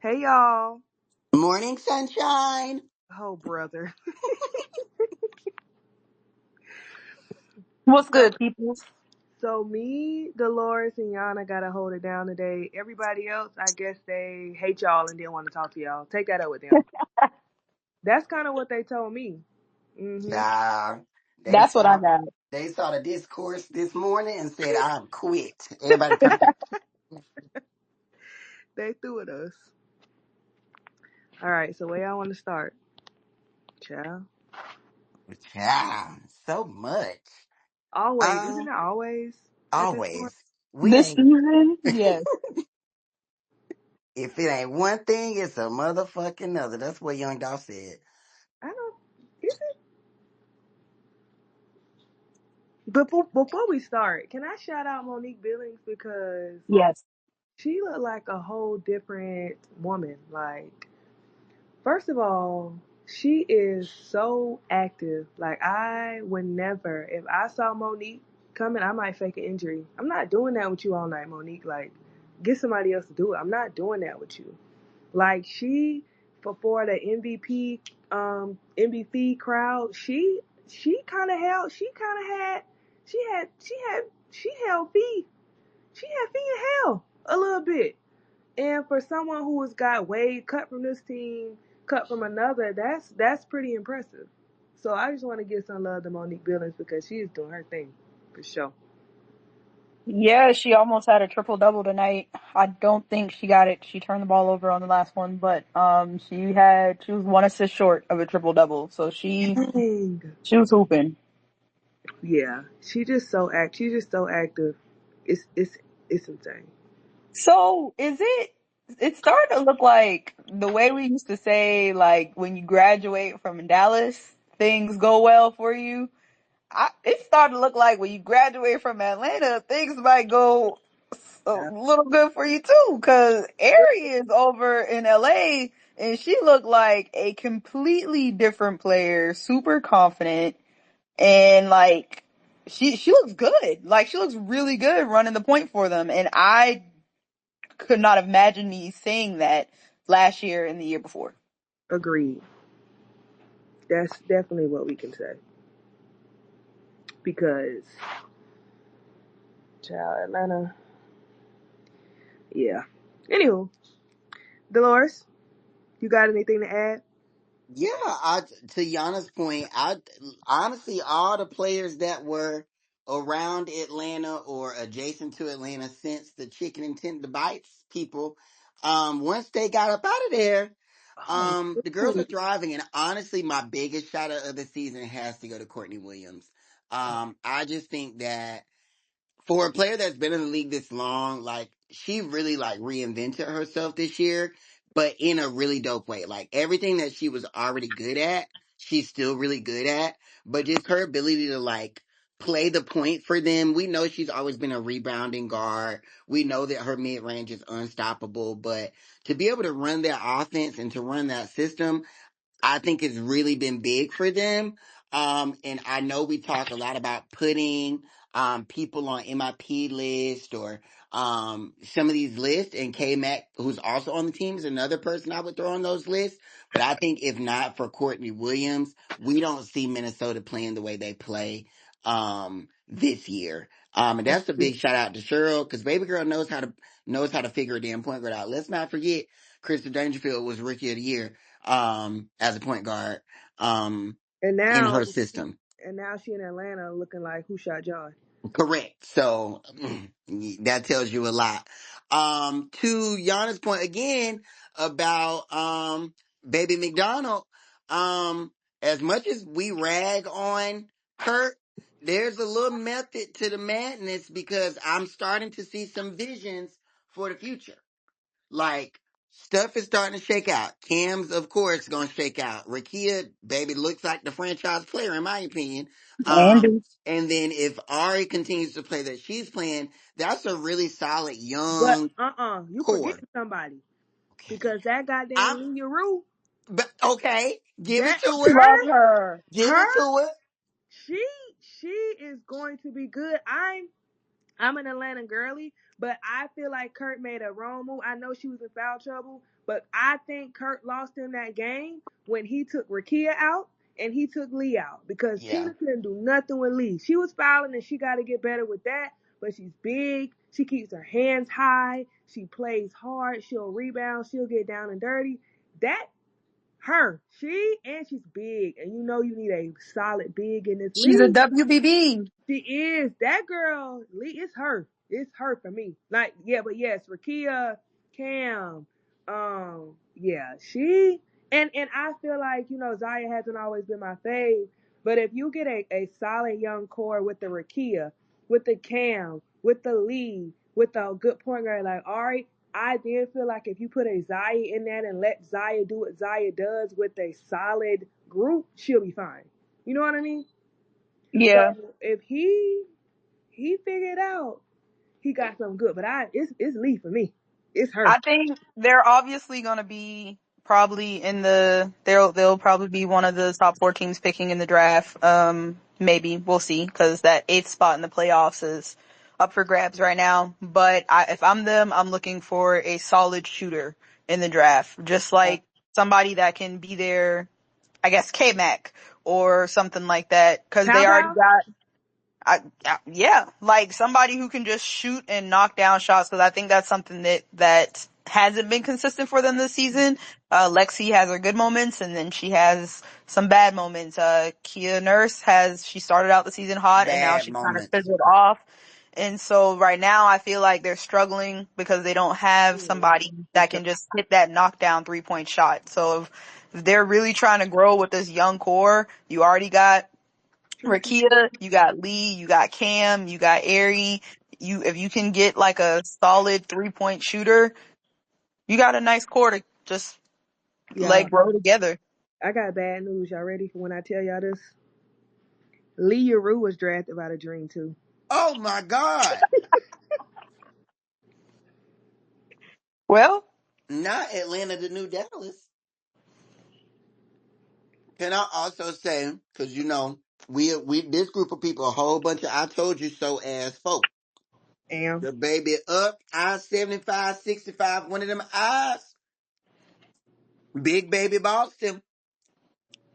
Hey y'all. Morning, sunshine. Oh brother. What's So good, people? so me, Dolores, and Yana gotta hold it down today. Everybody else, I guess they hate y'all and didn't want to talk to y'all. Take that up with them. That's kind of what they told me. Mhm. Child, they That's what I saw got. they saw the discourse this morning and said, "I'm quit." Everybody come. They threw at us. All right. So where y'all want to start? Child. Child, so much. Always. Isn't Uh, it always at this point? always. We This ain't. season, yes. If it ain't one thing, it's a motherfucking other. That's what Young Dolph said. I don't. Is it? Before we start, can I shout out Monique Billings because Yes. she looked like a whole different woman. Like, first of all, she is so active. Like, I would never, if I saw Monique coming, I might fake an injury. I'm not doing that with you all night, Monique. Like, get somebody else to do it. I'm not doing that with you. Like, she, before the MVP crowd, she held feet. She had feet in hell a little bit. And for someone who has got Wade cut from this team, cut from another, that's pretty impressive. So I just want to give some love to Monique Billings because she is doing her thing for sure. Yeah, she almost had a triple double tonight. I don't think she got it. She turned the ball over on the last one, but she was one assist short of a triple double. So Dang. she was hooping. Yeah, she's just so active. It's insane. So it's starting to look like the way we used to say, like, when you graduate from Dallas, things go well for you. It's starting to look like when you graduate from Atlanta, things might go a Yeah, little good for you too. Cause Ari is over in LA and she looked like a completely different player, super confident, and like she looks good. Like she looks really good running the point for them. And I could not imagine me saying that last year and the year before. agreed. That's definitely what we can say because child Atlanta. Yeah. Anywho, Dolores, you got anything to add? Yeah, to Yana's point, I honestly all the players that were around Atlanta or adjacent to Atlanta since the chicken and tender bites people, once they got up out of there, Oh, the girls ooh. are thriving. And honestly, my biggest shout out of the season has to go to Courtney Williams. I just think that for a player that's been in the league this long, like she really like reinvented herself this year, but in a really dope way. Like everything that she was already good at, she's still really good at, but just her ability to like play the point for them. We know she's always been a rebounding guard. We know that her mid range is unstoppable, but to be able to run their offense and to run that system, I think it's really been big for them. And I know we talk a lot about putting people on MIP list or some of these lists, and K Mac, who's also on the team, is another person I would throw on those lists. But I think if not for Courtney Williams, we don't see Minnesota playing the way they play this year. And that's a big shout out to Cheryl because baby girl knows how to figure a damn point guard out. Let's not forget Krista Dangerfield was rookie of the year as a point guard, And in now, her system. and now she in Atlanta looking like who shot John. Correct. So that tells you a lot. To Gianna's point again about, baby McDonald, um, as much as we rag on Kurt, there's a little method to the madness because I'm starting to see some visions for the future. Like stuff is starting to shake out. Cam's, of course, gonna shake out. Rakia, baby, looks like the franchise player in my opinion. Andy. And then if Ari continues to play that she's playing, that's a really solid But young you core. forgetting somebody Okay, because that goddamn I'm, Linya Rue, but okay, give it that to her. Love her her. Give her it to her. she she is going to be good. I'm an Atlanta girly, but I feel like Kurt made a wrong move. I know she was in foul trouble, But I think Kurt lost in that game when he took Rakia out and he took Lee out because Yeah. Tina couldn't do nothing with Lee. She was fouling and she got to get better with that. But she's big. She keeps her hands high. She plays hard. She'll rebound. She'll get down and dirty. That she's big, and you know you need a solid big in this She's a league. WBB. She is that girl. Lee, it's her. It's her for me. Like, yeah, but yes, Rakia, Cam, yeah, she and I feel like, Zaya hasn't always been my fave, but if you get a solid young core with the Rakia, with the Cam, with the Lee, with a good point guard like Ari, I did feel like if you put a Zaya in that and let Zaya do what Zaya does with a solid group, she'll be fine. You know what I mean? Yeah. So if he figured out he got something good, but it's Lee for me. It's her. I think they're obviously going to be probably in the they'll probably be one of the top 4 teams picking in the draft. Maybe we'll see because that 8th spot in the playoffs is up for grabs right now. But if I'm them, I'm looking for a solid shooter in the draft, just like somebody that can be there. I guess K-Mac or something like that because Pow they already pow. got yeah, like somebody who can just shoot and knock down shots because I think that's something that hasn't been consistent for them this season. Lexi has her good moments and then she has some bad moments. Kia Nurse she started out the season hot and now Bad she's kind of moments. fizzled off. And so right now I feel like they're struggling because they don't have somebody For that sure. can just hit that knockdown 3-point shot. So if they're really trying to grow with this young core, you already got Rakia, you got Lee, you got Cam, you got Ari. If you can get like a solid 3-point shooter, you got a nice core to just Y'all, let grow together. I got bad news. Y'all ready for when I tell y'all this? Lee Rue was drafted by the Dream too. Oh my God. Well, Not Atlanta to New Dallas. Can I also say, because we this group of people, a whole bunch of I told you so ass folk. And The baby up, I-75, 65, one of them eyes. Big baby Boston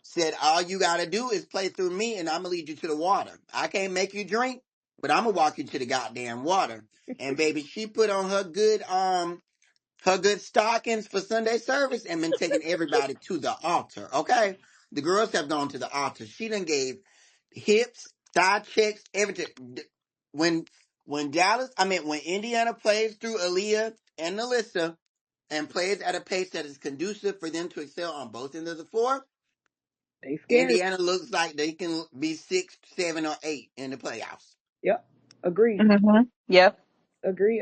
said, all you gotta do is play through me and I'm gonna lead you to the water. I can't make you drink, but I'm gonna walk you to the goddamn water. And baby, she put on her good stockings for Sunday service and been taking everybody to the altar. Okay, the girls have gone to the altar. She done gave hips, thigh checks, everything. When when Indiana plays through Aaliyah and Alyssa and plays at a pace that is conducive for them to excel on both ends of the floor, they scary. Indiana looks like they can be 6, 7, or 8 in the playoffs. Yep. Agree. yep. Agree.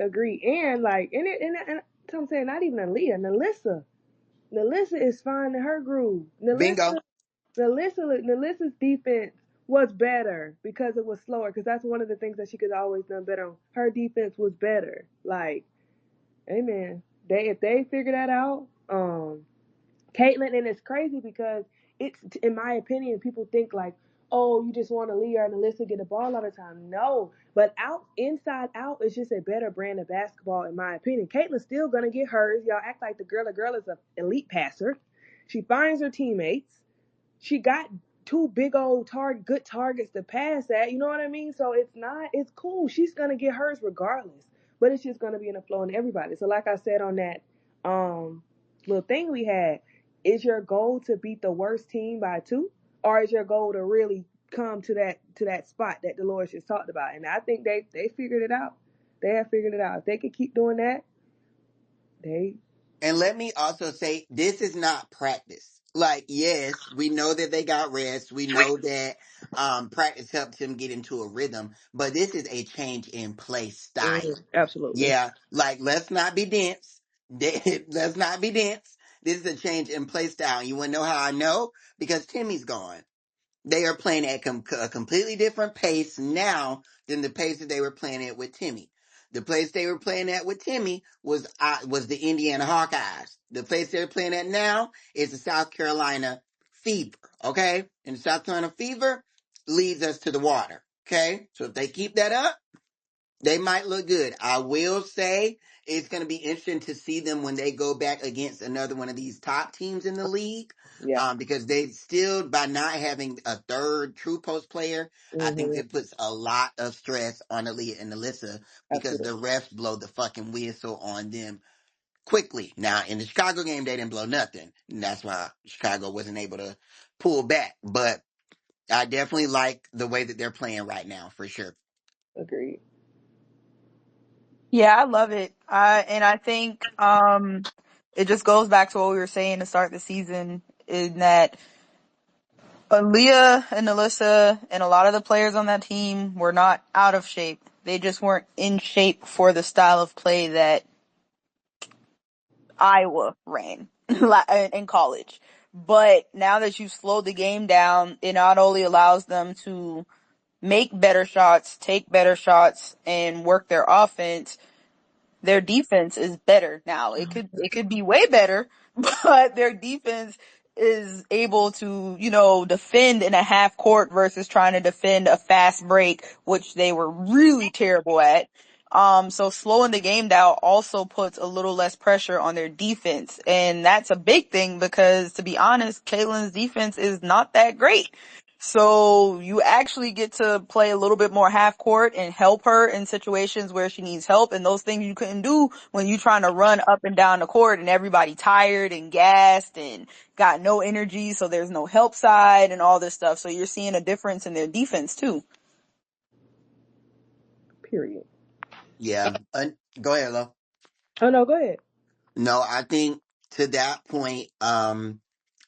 And like and I'm saying not even Aaliyah, Nalissa. Nalissa is finding her groove. Bingo. Nalissa's defense was better because it was slower. Because that's one of the things that she could always done better on. Her defense was better. Like, amen. If they figure that out, Caitlyn, and it's crazy because it's, in my opinion, people think like, oh, you just want to leave her and Alyssa get the ball all the time. No, but inside out, is just a better brand of basketball, in my opinion. Caitlin's still gonna get hers. Y'all act like the girl. The girl is an elite passer. She finds her teammates. She got two big old good targets to pass at. You know what I mean? So it's cool. She's gonna get hers regardless. But it's just gonna be in the flow and everybody. So like I said on that um little thing we had, is your goal to beat the worst team by 2? Or is your goal to really come to that spot that Dolores just talked about? And I think they figured it out. They have figured it out. If they could keep doing that, they And let me also say, this is not practice. Like, yes, we know that they got rest. We know that practice helped him get into a rhythm, but this is a change in play style. absolutely. Yeah, like let's not be dense. Let's not be dense. This is a change in play style. You want to know how I know? Because Timmy's gone. They are playing at a completely different pace now than the pace that they were playing at with Timmy. The place they were playing at with Timmy was the Indiana Hawkeyes. The place they're playing at now is the South Carolina Fever. Okay, and the South Carolina Fever leads us to the water. Okay, so if they keep that up, They might look good. I will say it's going to be interesting to see them when they go back against another one of these top teams in the league. Yeah. Because they still, by not having a third true post player, I think Mhm. it puts a lot of stress on Aaliyah and Alyssa because the Absolutely. refs blow the fucking whistle on them quickly. Now, in the Chicago game, they didn't blow nothing. And that's why Chicago wasn't able to pull back. But I definitely like the way that they're playing right now, for sure. Agreed. Yeah, I love it. I think it just goes back to what we were saying to start the season in that Aaliyah and Alyssa and a lot of the players on that team were not out of shape. They just weren't in shape for the style of play that Iowa ran in college. But now that you've slowed the game down, it not only allows them to make better shots, take better shots, and work their offense, their defense is better now. It could be way better, but their defense is able to, defend in a half court versus trying to defend a fast break, which they were really terrible at. So slowing the game down also puts a little less pressure on their defense. And that's a big thing because, to be honest, Caitlin's defense is not that great. So you actually get to play a little bit more half court and help her in situations where she needs help, and those things you couldn't do when you're trying to run up and down the court and everybody tired and gassed and got no energy, so there's no help side and all this stuff. So you're seeing a difference in their defense too. Period. Yeah. Go ahead, Lo. Oh no, go ahead. No, I think to that point,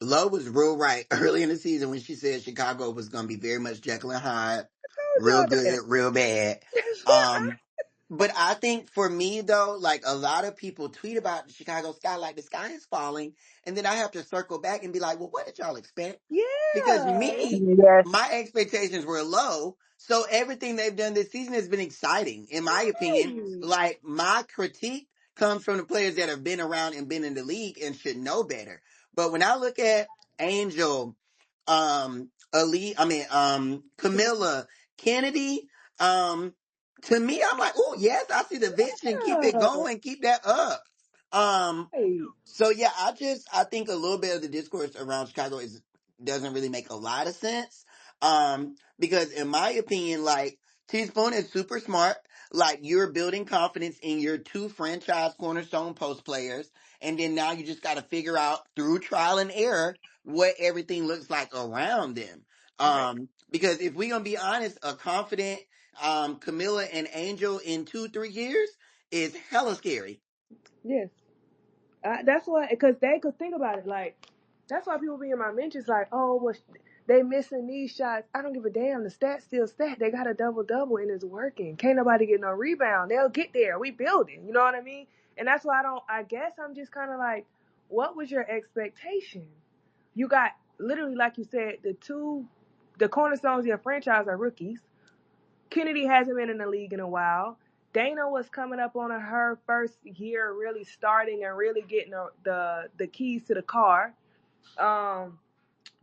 Lo was real right early in the season when she said Chicago was going to be very much Jekyll and Hyde, Told real y'all that. good, real bad. Um, but I think for me though, like a lot of people tweet about the Chicago sky, like the sky is falling, and then I have to circle back and be like, well, what did y'all expect? Because Yeah. me, Yes. my expectations were low, so everything they've done this season has been exciting, in my opinion. Right. Like my critique comes from the players that have been around and been in the league and should know better. But when I look at Angel, Camilla, Kennedy, um, to me, I'm like, oh yes, I see the vision. Keep it Yeah. going. Keep that up. Um, Right. so yeah, I think a little bit of the discourse around Chicago is doesn't really make a lot of sense. Because in my opinion, like Teaspoon is super smart. Like you're building confidence in your two franchise cornerstone post players, and then now you just got to figure out through trial and error what everything looks like around them. Right. Because if we gonna be honest, a confident Camilla and Angel in 2-3 years is hella scary. Yes. That's why, because they could think about it. Like, that's why people be in my mentions like, oh, well, they missing these shots. I don't give a damn. The stats still stat. They got a double double and it's working. Can't nobody get no rebound. They'll get there. We building. You know what I mean? And that's why I don't. I guess I'm just kind of like, what was your expectation? You got literally, like you said, the cornerstones of your franchise are rookies. Kennedy hasn't been in the league in a while. Dana was coming up on her first year, really starting and really getting the keys to the car. Um,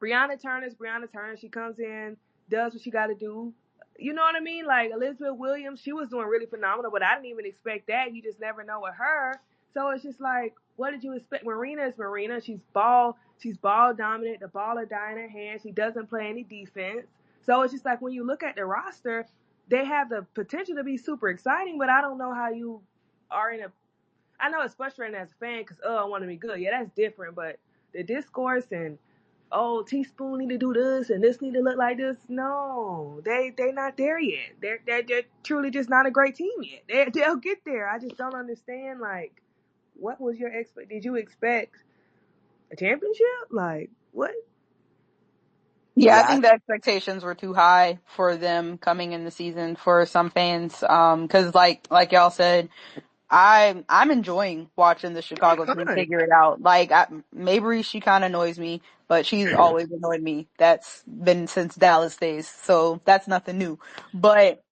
Brianna Turner's Brianna Turner. She comes in, does what she got to do. You know what I mean? Like Elizabeth Williams, she was doing really phenomenal, but I didn't even expect that. You just never know with her. So it's just like, what did you expect? Marina is Marina. She's ball dominant. The ball will die in her hand. She doesn't play any defense. So it's just like when you look at the roster, they have the potential to be super exciting, but I don't know how you are in a. I know it's frustrating as a fan because I want to be good. Yeah, that's different. But the discourse and teaspoon need to do this and this need to look like this. No, they not there yet. They're truly just not a great team yet. They'll get there. I just don't understand. Like, what was your expect? Did you expect a championship? Like, what? Yeah, I Yeah, think the expectations were too high for them coming in the season for some fans. Cause like y'all said, I'm enjoying watching the Chicago team Fine. figure it out. Like, Mabry, she kind of annoys me, but she's always annoyed me. That's been since Dallas days, so that's nothing new. But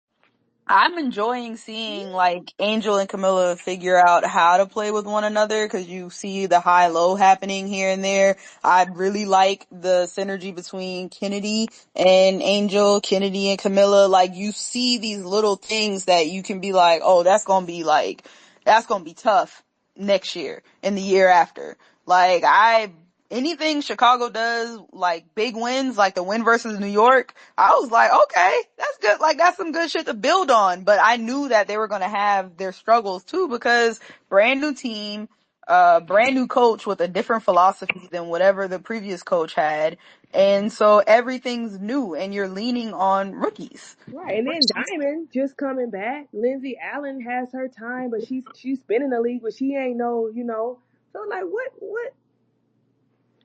I'm enjoying seeing like Angel and Camilla figure out how to play with one another because you see the high-low happening here and there. I really like the synergy between Kennedy and Angel, Kennedy and Camilla. Like you see these little things that you can be like, oh, that's gonna be tough next year and the year after. Like anything Chicago does, like big wins, like the win versus New York, I was like, okay, that's good. Like that's some good shit to build on. But I knew that they were going to have their struggles too because brand new team, brand new coach with a different philosophy than whatever the previous coach had. And so everything's new and you're leaning on rookies. Right, and then Diamond just coming back. Lindsay Allen has her time, but she's been in the league, but she ain't no. So like, what?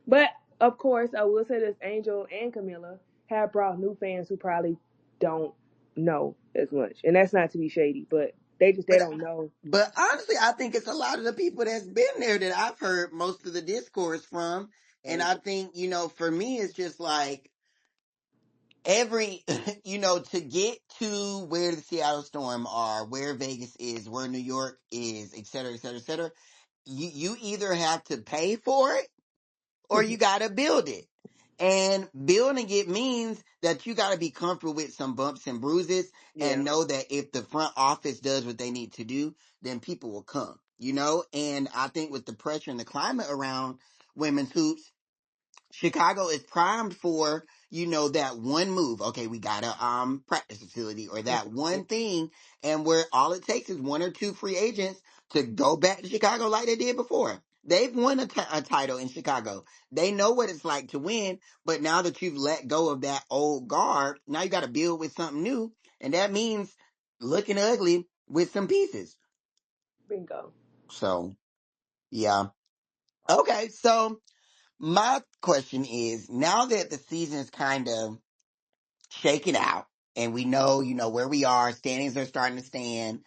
But of course, I will say this: Angel and Camilla have brought new fans who probably don't know as much, and that's not to be shady, but they But don't know. but honestly, I think it's a lot of the people that's been there that I've heard most of the discourse from. And I think, for me, it's just like every, to get to where the Seattle Storm are, where Vegas is, where New York is, et cetera, et cetera, et cetera, you either have to pay for it or you got to build it. And building it means that you got to be comfortable with some bumps and bruises Yeah, and know that if the front office does what they need to do, then people will come. And I think with the pressure and the climate around women's hoops, Chicago is primed for, that one move. Okay, we got a practice facility or that one thing, and where all it takes is one or two free agents to go back to Chicago like they did before. They've won a title in Chicago. They know what it's like to win, but now that you've let go of that old guard, now you got to build with something new, and that means looking ugly with some pieces. bingo. So, yeah. Okay, so my question is, now that the season is kind of shaken out and we know, where we are, standings are starting to stand,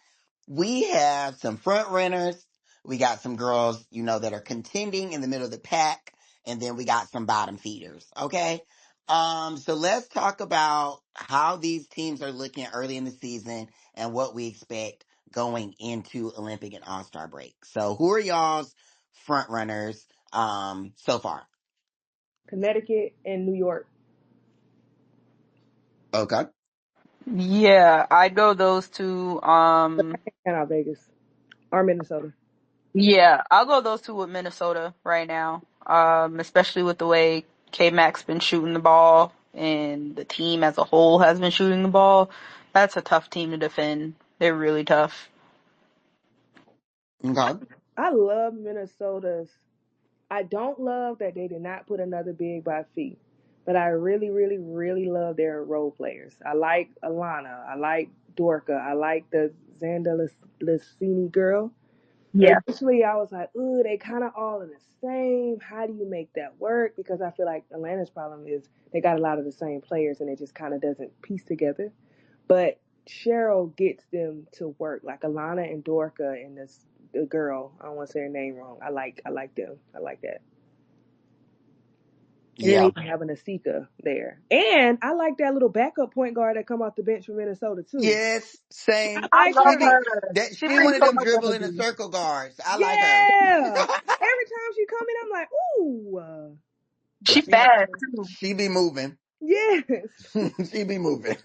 we have some front runners. We got some girls, that are contending in the middle of the pack. And then we got some bottom feeders. Okay. So let's talk about how these teams are looking early in the season and what we expect going into Olympic and All-Star break. So who are y'all's front runners, so far? Connecticut and New York. Okay. Yeah, I'd go those two. And out Vegas or Minnesota. Yeah, I'll go those two with Minnesota right now. Especially with the way K-Mac's been shooting the ball and the team as a whole has been shooting the ball. That's a tough team to defend. They're really tough. Okay. I love Minnesota's. I don't love that they did not put another big by feet, but I really, really, really love their role players. I like Alana. I like Dorka. I like the Xanda Lacini girl. Yeah. Initially, I was like, ooh, they kind of all in the same. How do you make that work? Because I feel like Atlanta's problem is they got a lot of the same players and it just kind of doesn't piece together. But Cheryl gets them to work, like Alana and Dorka and this the girl. I don't want to say her name wrong. I like them. I like that. And then they Yeah. even have an Asika there. And I like that little backup point guard that come off the bench from Minnesota too. Yes, I same. I like love She her. be her. that She she brings one of so them much dribbling the energy. circle guards. I like her. Yeah. Every time she come in, I'm like, ooh, She But she backup. fast too. she be moving. Yes. She be moving.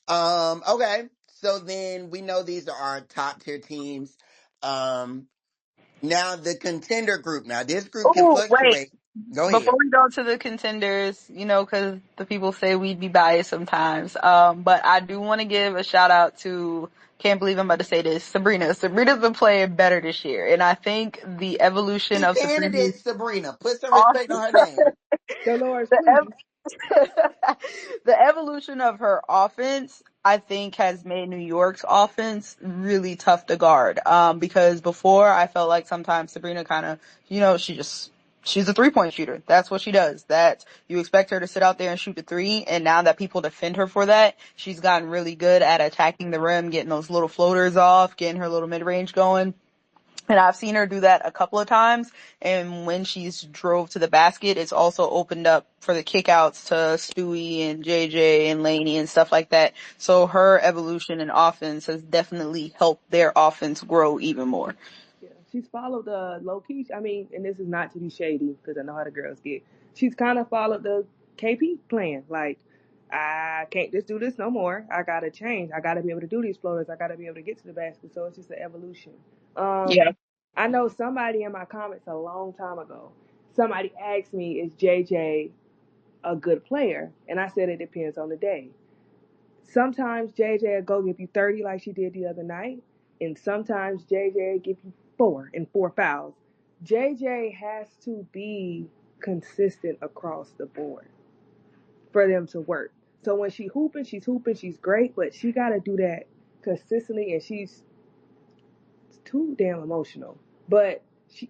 Okay. So then we know these are our top tier teams. Um Now the contender group. Now this group can Oh, wait. fluctuate. Go Before ahead. we go to the contenders, because the people say we'd be biased sometimes. But I do want to give a shout out to, can't believe I'm about to say this, Sabrina. Sabrina's been playing better this year. And I think the evolution The of Sabrina's candidate Sabrina. Put some respect awesome. on her name. Dolores, the please. the evolution of her offense, I think, has made New York's offense really tough to guard. Because before I felt like sometimes Sabrina kind of, she's a 3-point shooter. That's what she does. That you expect her to sit out there and shoot the three. And now that people defend her for that, she's gotten really good at attacking the rim, getting those little floaters off, getting her little mid range going. And I've seen her do that a couple of times. And when she's drove to the basket, it's also opened up for the kickouts to Stewie and JJ and Laney and stuff like that. So her evolution in offense has definitely helped their offense grow even more. Yeah, she's followed the low key. I mean, and this is not to be shady because I know how the girls get. She's kind of followed the KP plan. Like, I can't just do this no more. I gotta change. I gotta be able to do these floaters. I gotta be able to get to the basket. So it's just an evolution. Um, Yeah. I know somebody in my comments a long time ago. Somebody asked me, "Is JJ a good player?" And I said it depends on the day. Sometimes JJ will go give you 30 like she did the other night, and sometimes JJ will give you four and four fouls. JJ has to be consistent across the board for them to work. So when she's hooping, she's great, but she got to do that consistently, and she's too damn emotional. But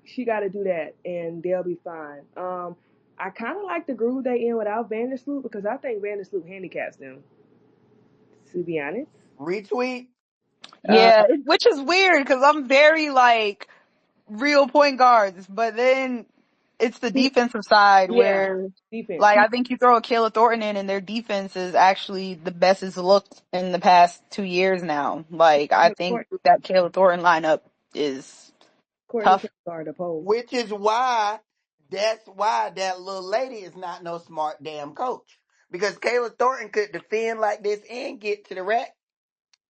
she got to do that, and they'll be fine. I kind of like the groove they in without Vandersloot because I think Vandersloot handicaps them. To be honest. Retweet. Uh, Yeah, which is weird because I'm very like real point guards, but then it's the defensive side Yeah, where defense. like I think you throw a Kayla Thornton in and their defense is actually the best it's looked in the past 2 years now. Like I think Courtney, that Kayla Thornton lineup is Courtney tough. can't guard the pole. Which is why that's why that little lady is not no smart damn coach. Because Kayla Thornton could defend like this and get to the rack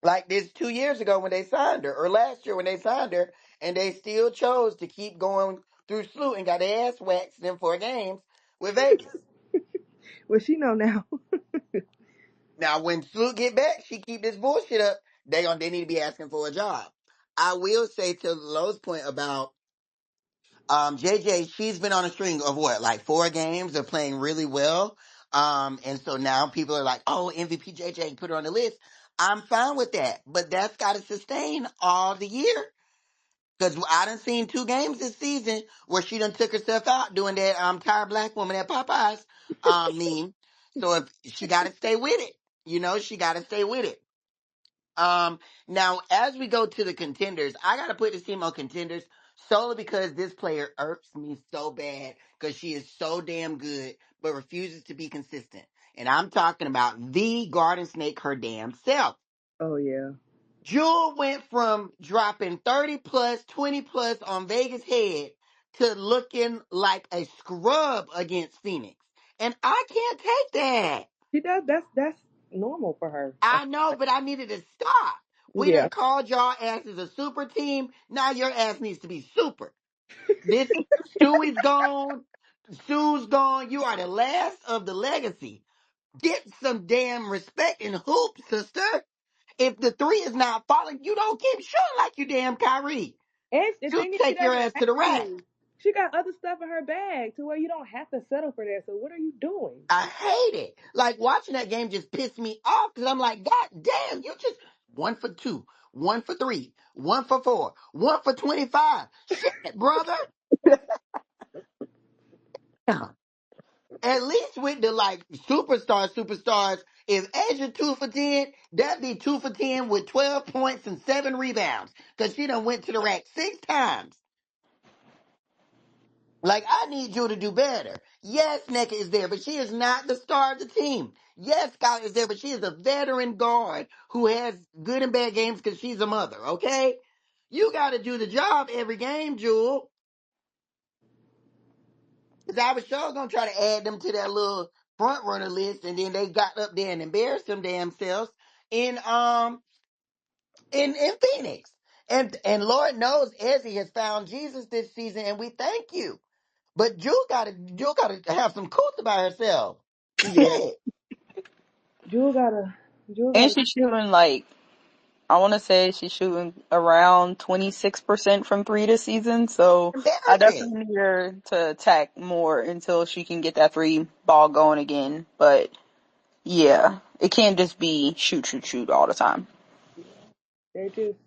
like this 2 years ago when they signed her, or last year when they signed her, and they still chose to keep going through Sloot and got their ass waxed in 4 games with Vegas. Well, she know now. Now when Sloot get back, she keep this bullshit up. They need to be asking for a job. I will say to Lowe's point about JJ, she's been on a string of what, like 4 games of playing really well. And so now people are like, oh, MVP JJ, put her on the list. I'm fine with that, but that's got to sustain all the year. Because I done seen 2 games this season where she done took herself out doing that tired black woman at Popeyes meme. So if she got to stay with it, she got to stay with it. Now as we go to the contenders, I gotta put this team on contenders solely because this player irks me so bad because she is so damn good but refuses to be consistent. And I'm talking about the garden snake her damn self. Oh yeah. Jewel went from dropping 30 plus, 20 plus on Vegas head to looking like a scrub against Phoenix. And I can't take that. She does. That's normal for her. I know, but I needed to stop. We Yeah. done called y'all asses a super team. Now your ass needs to be super. This Stewie's gone. Sue's gone. You are the last of the legacy. Get some damn respect and hoop, sister. If the three is not falling, you don't keep shooting like you damn Kyrie. And the You thing is, she take your doesn't ass have to the rack. to. She got other stuff in her bag to where you don't have to settle for that. So what are you doing? I hate it. Like watching that game just pissed me off because I'm like, God damn, you just 1 for 2, 1 for 3, 1 for 4, 1 for 25. Shit, brother. Yeah. At least with the like superstars, if Asia 2 for 10, that'd be 2 for 10 with 12 points and 7 rebounds. Cause she done went to the rack 6 times. Like, I need you to do better. Yes, Nneka is there, but she is not the star of the team. Yes, Skylar is there, but she is a veteran guard who has good and bad games because she's a mother, okay? You got to do the job every game, Jewel. Because I was sure going to try to add them to that little front runner list, and then they got up there and embarrassed them damn selves in in Phoenix. And Lord knows Ezzy has found Jesus this season, and we thank you. But Jewel gotta have some cool about herself. Yeah. Shit. Jewel gotta. Jewel And gotta. she's shooting like, I want to say she's shooting around 26% from three this season. So I Embarrassing. definitely need her to attack more until she can get that three ball going again. But yeah, it can't just be shoot, shoot, shoot all the time. Yeah. They just.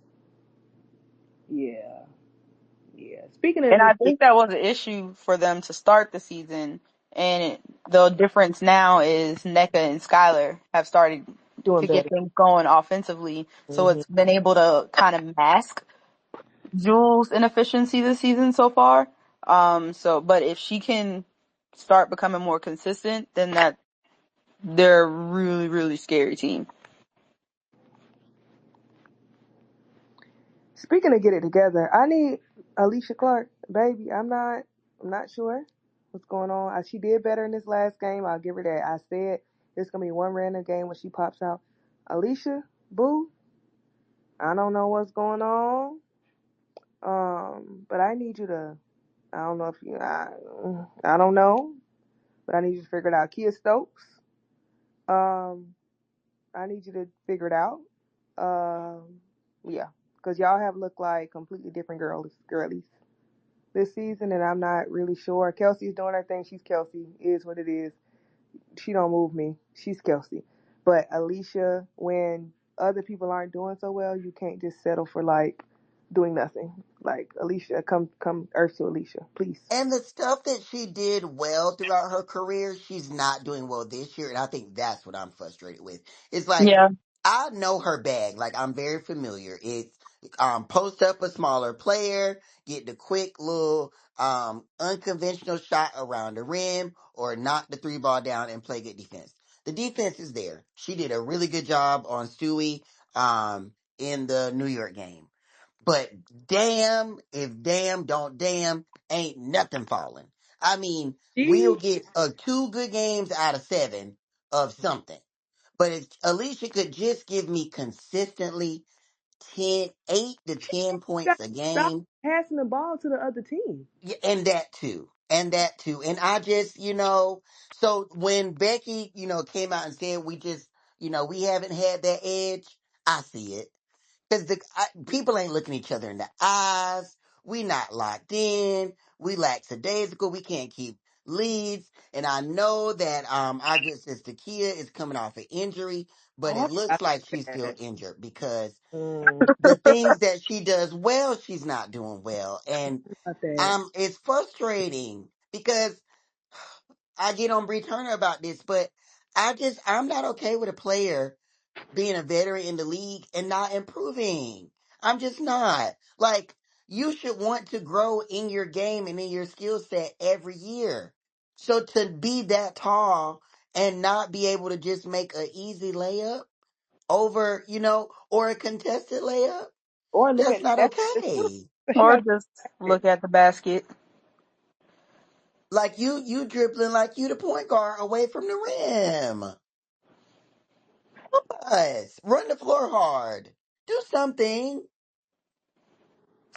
Yeah. Yeah. Speaking of And this, I think that was an issue for them to start the season. And the difference now is Nneka and Skylar have started doing to get better. things going offensively. So Hmm. it's been able to kind of mask Jules' inefficiency this season so far. But if she can start becoming more consistent, then they're a really, really scary team. Speaking of get it together, I need Alicia Clark, baby. I'm not sure what's going on. She did better in this last game. I'll give her that. I said it's gonna be one random game when she pops out. Alicia, boo, I don't know what's going on. But I need you to. I don't know if you. I don't know, but I need you to figure it out. Kia Stokes. Um, I need you to figure it out. Yeah, because y'all have looked like completely different girlies this season, and I'm not really sure. Kelsey's doing her thing. She's Kelsey. It is what it is. She don't move me. She's Kelsey. But Alicia, when other people aren't doing so well, you can't just settle for like doing nothing. Like Alicia, come Earth to Alicia, please. And the stuff that she did well throughout her career, she's not doing well this year. And I think that's what I'm frustrated with. It's like, Yeah. I know her bag. Like, I'm very familiar. It's post up a smaller player, get the quick little unconventional shot around the rim, or knock the three ball down and play good defense. The defense is there. She did a really good job on Stewie in the New York game. But damn, if damn don't damn, ain't nothing falling. I mean, we'll She get 2 good games out of 7 of something. But if Alicia could just give me consistently 8 to 10 points got a to stop game, passing the ball to the other team. yeah, and that too. And that too. And I just, so when Becky, came out and said we haven't had that edge, I see it. Because people ain't looking each other in the eyes. We not locked in. We lackadaisical. We can't keep leads. And I know that our good sister Kia is coming off an injury, but Oh, it looks like she's still injured because mm, the things that she does well, she's not doing well. And about that. it's frustrating because I get on Bree Turner about this, but I'm not okay with a player being a veteran in the league and not improving. I'm just not. Like, you should want to grow in your game and in your skill set every year. So to be that tall and not be able to just make an easy layup over, or a contested layup, Or look that's at the not basket too. okay. She Or got just the basket. look at the basket. Like you dribbling like you the point guard away from the rim. Us. Run the floor hard. Do something.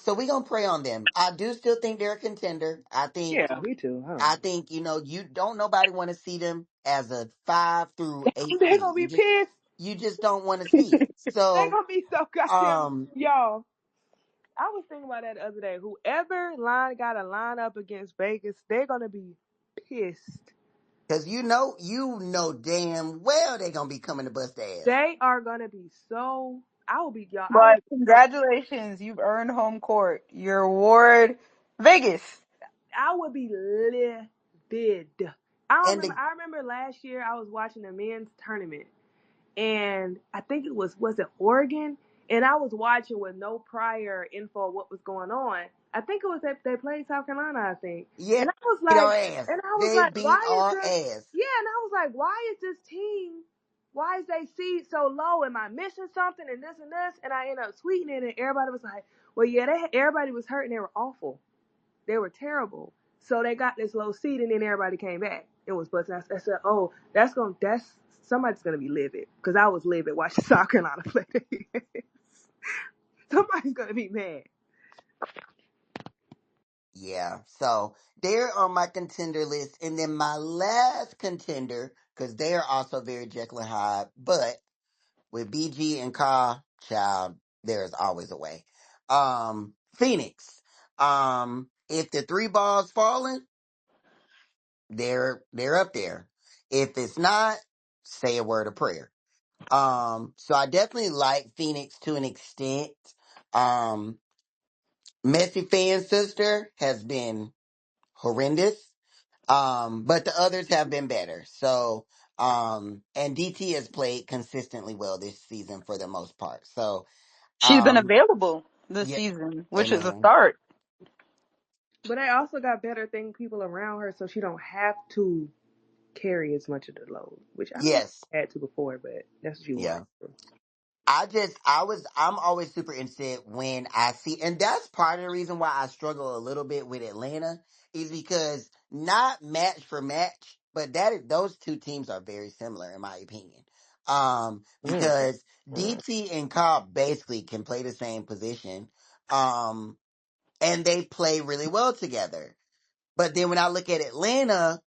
So we gonna pray on them. I do still think they're a contender. Yeah, me too. I think you don't nobody want to see them as a 5 through 8 They're seed. gonna be pissed. You just don't want to see it. They're So gonna be so goddamn um, y'all. I was thinking about that the other day. Whoever got a line up against Vegas, they're gonna be pissed. because you know damn well they gonna be coming to bust ass. They are gonna be so. I will be y'all. I will But be so. congratulations, you've earned home court. Your award, Vegas. I would be livid. I don't And remember. I remember last year I was watching the men's tournament, and I think it was it Oregon, and I was watching with no prior info of what was going on. I think it was that they played South Carolina, I think, yeah, and I was beat like, our ass. and I was They like, beat why is our this? ass. Yeah, and I was like, why is this team? Why is they seed so low? Am I missing something? And this and this, and I ended up tweeting it, and everybody was like, well, yeah, everybody was hurt and they were awful. They were terrible. So they got this low seed, and then everybody came back. It was busting. I said, "Oh, that's somebody's gonna be livid," because I was livid watching South Carolina play. Somebody's gonna be mad. Yeah, so they're on my contender list, and then my last contender, because they are also very Jekyll and Hyde, but with BG and Ka, child, there is always a way. Phoenix. If the three balls falling, they're up there. If it's not, say a word of prayer. So I definitely like Phoenix to an extent. Um, Messi fan sister has been horrendous. But the others have been better. So, and DT has played consistently well this season for the most part. So, She's been um, available. this Yeah, season, which is a amen. start. But they also got better thing people around her, so she don't have to carry as much of the load, which I don't know if Yes. she had to before, but that's what you want Yeah. her to. I'm always super interested when I see, and that's part of the reason why I struggle a little bit with Atlanta is because not match for match, but those two teams are very similar in my opinion. Mm. Because DT and Cobb basically can play the same position, um, and they play really well together. But then when I look at Atlanta,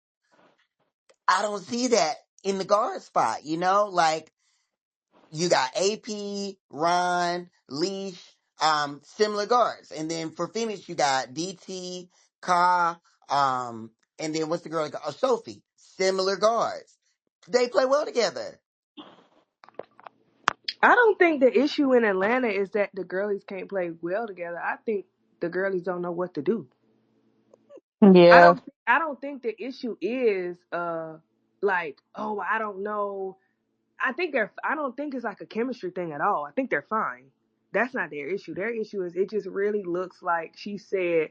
I don't see that in the guard spot, like you got AP, Ron, Leash, similar guards. And then for Phoenix, you got DT, Ka, and then what's the girl? Sophie. Similar guards. They play well together. I don't think the issue in Atlanta is that the girlies can't play well together. I think the girlies don't know what to do. Yeah. I don't think the issue is like, oh, I don't know. I don't think it's like a chemistry thing at all. I think they're fine. That's not their issue. Their issue is it just really looks like she said,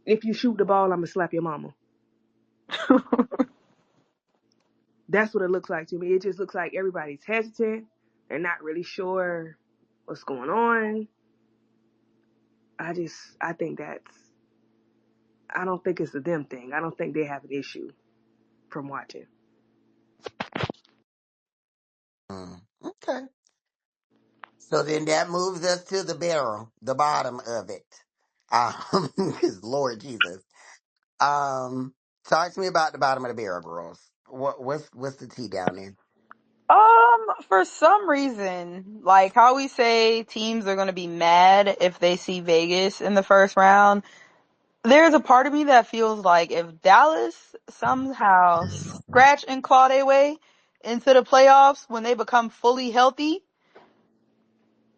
if you shoot the ball, I'm gonna slap your mama. That's what it looks like to me. It just looks like everybody's hesitant. They're not really sure what's going on. I think I don't think it's a them thing. I don't think they have an issue from watching. Okay. So then that moves us to the barrel, the bottom of it. 'Cause Lord Jesus. Um, Talk to me about the bottom of the barrel, girls. What's the tea down there? For some reason, like how we say teams are going to be mad if they see Vegas in the first round, there's a part of me that feels like if Dallas somehow scratch and claw their way into the playoffs when they become fully healthy,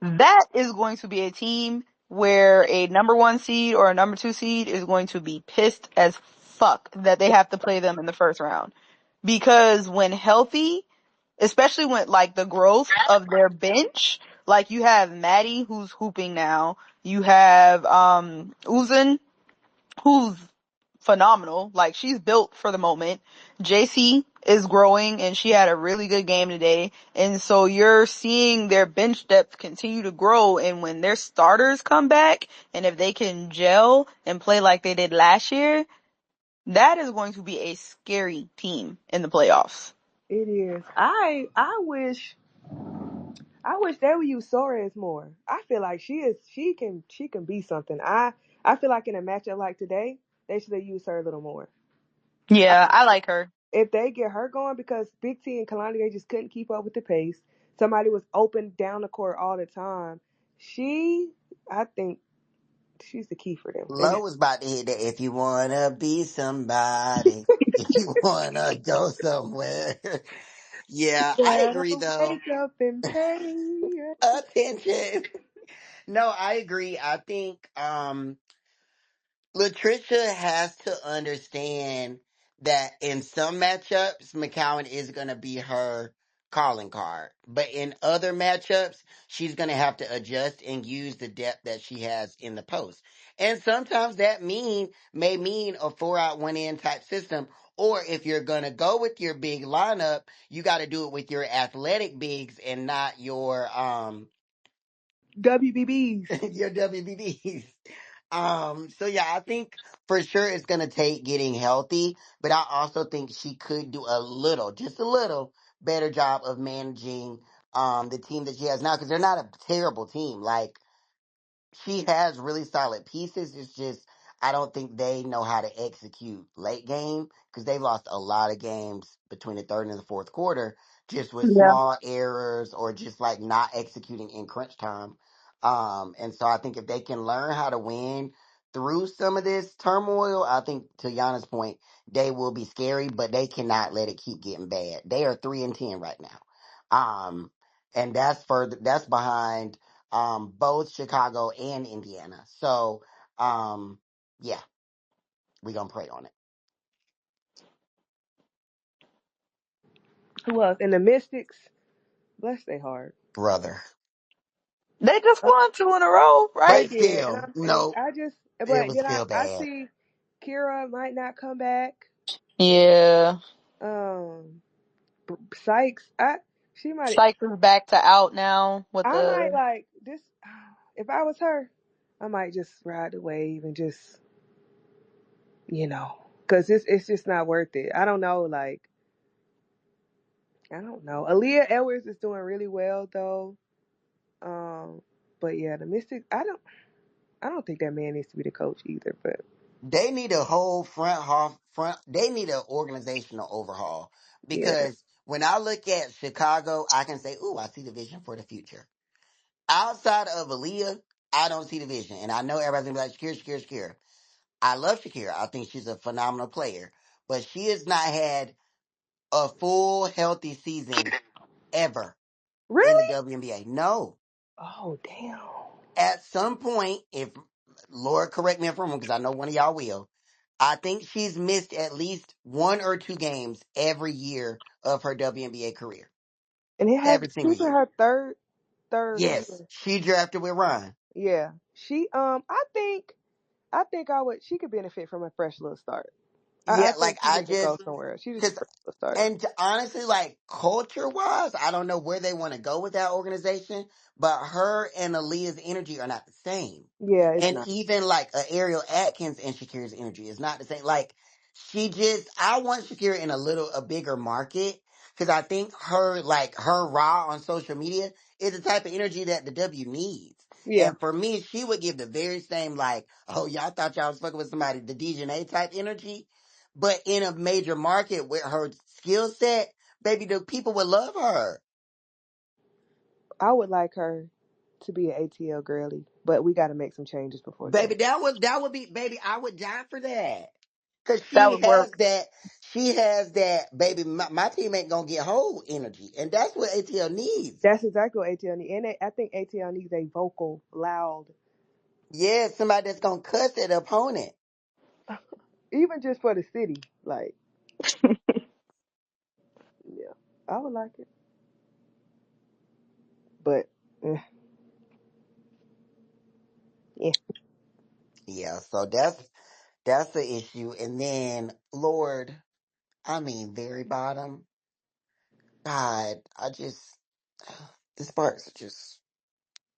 that is going to be a team where a number one seed or a number two seed is going to be pissed as fuck that they have to play them in the first round. Because when healthy, especially when like the growth of their bench, like you have Maddie who's hooping now, you have Uzan who's phenomenal. Like she's built for the moment. JC is growing and she had a really good game today. And so you're seeing their bench depth continue to grow. And when their starters come back and if they can gel and play like they did last year, that is going to be a scary team in the playoffs. It is. I wish they would use Suarez more. I feel like she can be something. I feel like in a matchup like today, they should have used her a little more. Yeah, I like her. If they get her going, because Big T and Kalani, they just couldn't keep up with the pace. Somebody was open down the court all the time. She, I think she's the key for them. They Low was about to hit that. If you wanna be somebody, if you wanna go somewhere. Yeah, I better agree though. wake up and pay. Attention. No, I agree. I think Latricia has to understand that in some matchups, McCowan is going to be her calling card. But in other matchups, she's going to have to adjust and use the depth that she has in the post. And sometimes that may mean a 4 out 1 in type system. Or if you're going to go with your big lineup, you got to do it with your athletic bigs and not your WBBs. your WBBs. So yeah, I think for sure it's gonna take getting healthy, but I also think she could do a little, just a little better job of managing the team that she has now because they're not a terrible team. Like she has really solid pieces. It's just I don't think they know how to execute late game because they've lost a lot of games between the third and the fourth quarter just with Yeah. small errors or just like not executing in crunch time. And so I think if they can learn how to win through some of this turmoil, I think to Yana's point, they will be scary, but they cannot let it keep getting bad. They are 3-10 right now. And that's behind both Chicago and Indiana. So, um, yeah, we gonna pray on it, Who else? And the Mystics, bless their heart. brother. They just won 2 in a row, They right? But did, still, and no, I just, it but was then still I bad. see Kira might not come back. Yeah. Um, Sykes, she might. Sykes is back to out now with I might the. like this. If I was her, I might just ride the wave and just, because it's just not worth it. I don't know, like I don't know. Aaliyah Edwards is doing really well though. Um, but yeah, the Mystics. I don't think that man needs to be the coach either. But They need a whole front. They need an organizational overhaul yeah, because when I look at Chicago, I can say, "Ooh, I see the vision for the future." Outside of Aaliyah, I don't see the vision, and I know everybody's gonna be like, "Shakira, Shakira, Shakira." I love Shakira. I think she's a phenomenal player, but she has not had a full healthy season ever in the really? WNBA. No. Oh damn. At some point, if Lord correct me if I'm wrong, because I know one of y'all will, I think she's missed at least 1 or 2 games every year of her WNBA career. And it has Every single she's in year. her third Yes, year. she drafted with Ryan. Yeah, she I think she could benefit from a fresh little start. I Yeah, think like she I needs to go just, somewhere else. She needs a cause, fresh little start. and honestly, like culture wise, I don't know where they want to go with that organization, but her and Aaliyah's energy are not the same. Yeah, it's And not. even like Ariel Atkins and Shakira's energy is not the same. Like I want Shakira in a bigger market because I think her raw on social media is the type of energy that the W needs. Yeah, And for me, she would give the very same like, oh, y'all thought y'all was fucking with somebody, the DJNA type energy. But in a major market with her skill set, baby, the people would love her. I would like her to be an ATL girly, but we got to make some changes before then. Baby, that would be baby, I would die for that. Cause That would work. she has that, baby, my team ain't gonna get whole energy. And that's what ATL needs. That's exactly what ATL needs, and I think ATL needs a vocal, loud, Yeah, somebody that's gonna cuss at the opponent. even just for the city. Like, yeah, I would like it, but yeah. Yeah, so that's the issue. And then, Lord, I mean very bottom. God, I just the sparks are just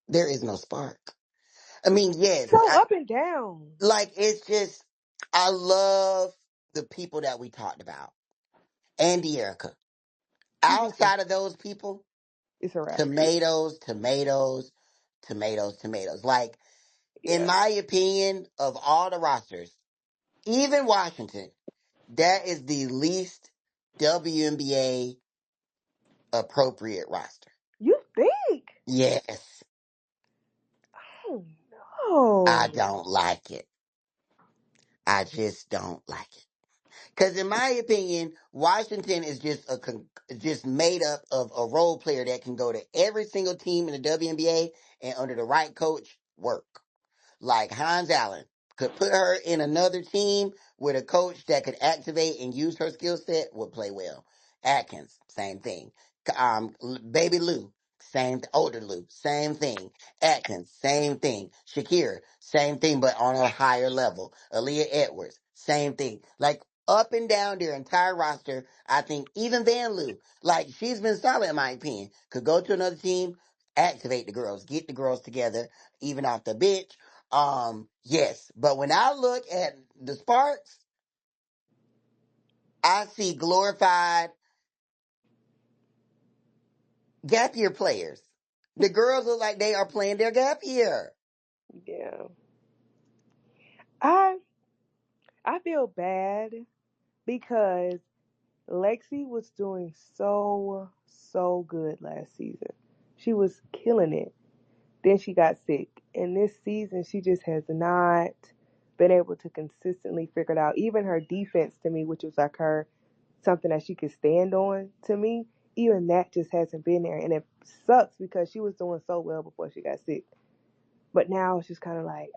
there is no spark. I mean, yes, So up and down. like it's just I love the people that we talked about. Andy Erica. Mm-mm. Outside of those people, It's a wrap. tomatoes, tomatoes, tomatoes, tomatoes. Like, in Yeah, my opinion, of all the rosters, even Washington, that is the least WNBA appropriate roster. you think? Yes, Oh I no. don't like it. I just don't like it. Because in my opinion, Washington is just made up of a role player that can go to every single team in the WNBA and under the right coach work. Like Hans Allen could put her in another team with a coach that could activate and use her skill set would play well. Atkins, same thing. Baby Lou, older Lou, same thing. Atkins, same thing. Shakira, same thing, but on a higher level. Aaliyah Edwards, same thing. Like up and down their entire roster, I think even Van Lou, like she's been solid in my opinion, could go to another team, activate the girls, get the girls together, even off the bench. Yes, but when I look at the Sparks, I see glorified gap year players. The girls look like they are playing their gap year. Yeah. I I feel bad because Lexi was doing so good last season. She was killing it. Then she got sick. And this season she just has not been able to consistently figure it out. Even her defense to me, which was like her something that she could stand on to me, even that just hasn't been there. And it sucks because she was doing so well before she got sick. But now it's just kind of like,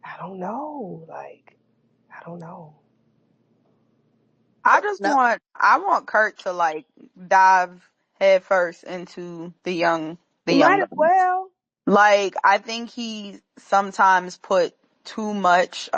I don't know. Like, I don't know. No, I want Kurt to like dive headfirst into the young the He young might as guns. well. Like, I think he sometimes put too much,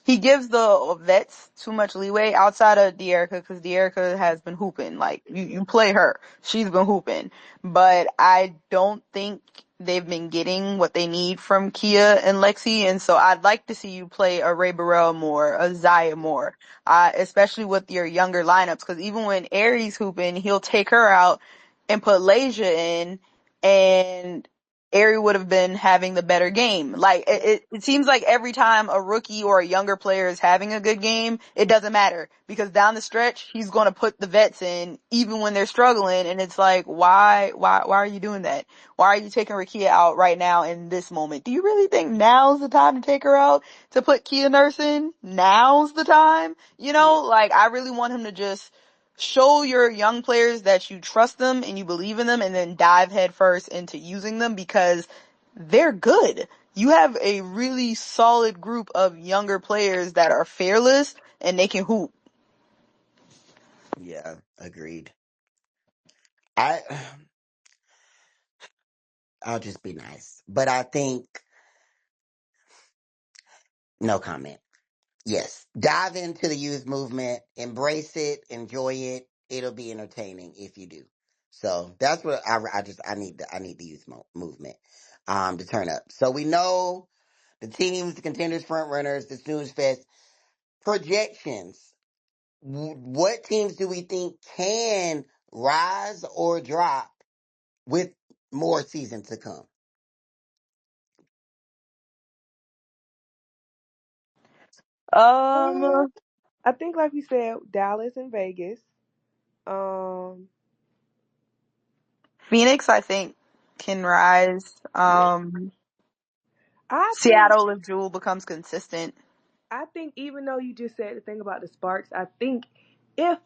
he gives the vets too much leeway outside of De'Erica, because De'Erica has been hooping. Like, you play her. She's been hooping. But I don't think they've been getting what they need from Kia and Lexi, and so I'd like to see you play a Ray Burrell more, a Zaya more, especially with your younger lineups, because even when Aries hooping, he'll take her out and put Leisure in, and Ari would have been having the better game. Like, it seems like every time a rookie or a younger player is having a good game, it doesn't matter, because down the stretch, he's going to put the vets in even when they're struggling. And it's like, why are you doing that? Why are you taking Rakia out right now in this moment? Do you really think now's the time to take her out to put Kia Nurse in? Now's the time? You Yeah. know, like, I really want him to just show your young players that you trust them and you believe in them, and then dive headfirst into using them, because they're good. You have a really solid group of younger players that are fearless and they can hoop. Yeah, agreed. I I'll just be nice. But I think no comment. Yes. Dive into the youth movement, embrace it, enjoy it. It'll be entertaining if you do. So that's what I need the youth movement to turn up. So we know the teams, the contenders, front runners, the snooze fest projections. What teams do we think can rise or drop with more season to come? Uh, Um, I think, like we said, Dallas and Vegas. Um, Phoenix, I think, can rise. Yeah. I think Seattle, if Jewel becomes consistent. even though you just said the thing about the Sparks, I think if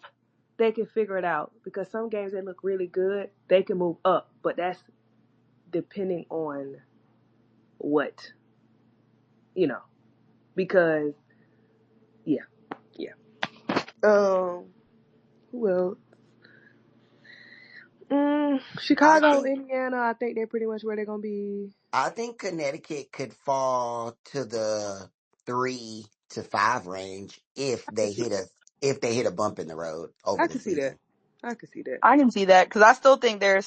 they can figure it out, because some games they look really good, they can move up, but that's depending on what, you know, because yeah, yeah. Who else? I Chicago, think Indiana. I think they're pretty much where they're gonna be. I think Connecticut could fall to the 3 to 5 range I can see that. if they hit a bump in the road over I the can see that. season. I can see that. I can see that, because I still think they're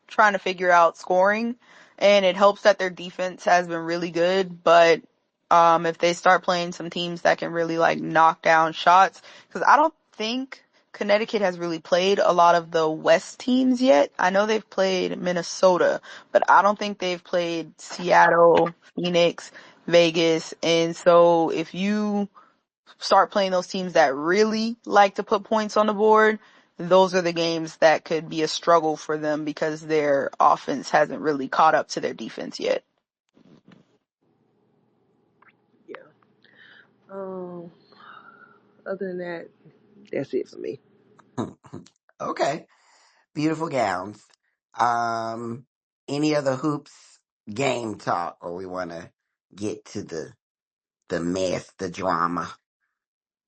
trying to figure out scoring, and it helps that their defense has been really good. But if they start playing some teams that can really like knock down shots, because I don't think Connecticut has really played a lot of the West teams yet. I know they've played Minnesota, but I don't think they've played Seattle, Phoenix, Vegas, and so if you start playing those teams that really like to put points on the board, those are the games that could be a struggle for them, because their offense hasn't really caught up to their defense yet. Yeah. Um. Other than that, that's it for me. Okay. Beautiful gowns. Um any other hoops game talk, or we wanna get to the mess, the drama.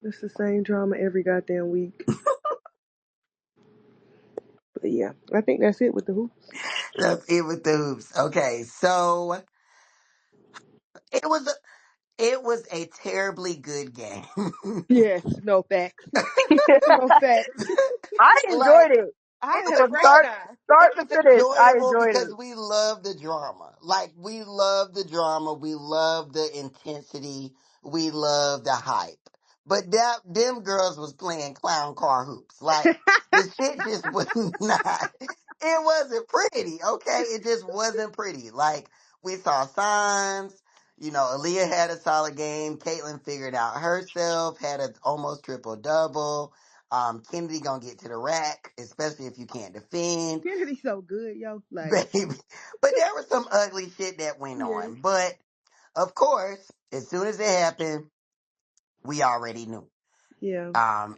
It's the same drama every goddamn week. But yeah, I think that's it with the hoops. That's it with the hoops. Okay, so it was it was a terribly good game. Yes. No facts. No facts. I Like, enjoyed it. I it had a from great was time. it start to was finish. I enjoyable enjoyed because it. we love the drama. Like, we love the drama, we love the intensity, we love the hype. But them girls was playing clown car hoops. Like, the shit just was not. It wasn't pretty. Okay, it just wasn't pretty. Like, we saw signs. You know, Aaliyah had a solid game. Caitlin figured out herself, had a almost triple double. Kennedy gonna get to the rack, especially if you can't defend, Kennedy's so good, yo. Like, baby. But there was some ugly shit that went yes. on. But of course, as soon as it happened, we already knew. Yeah.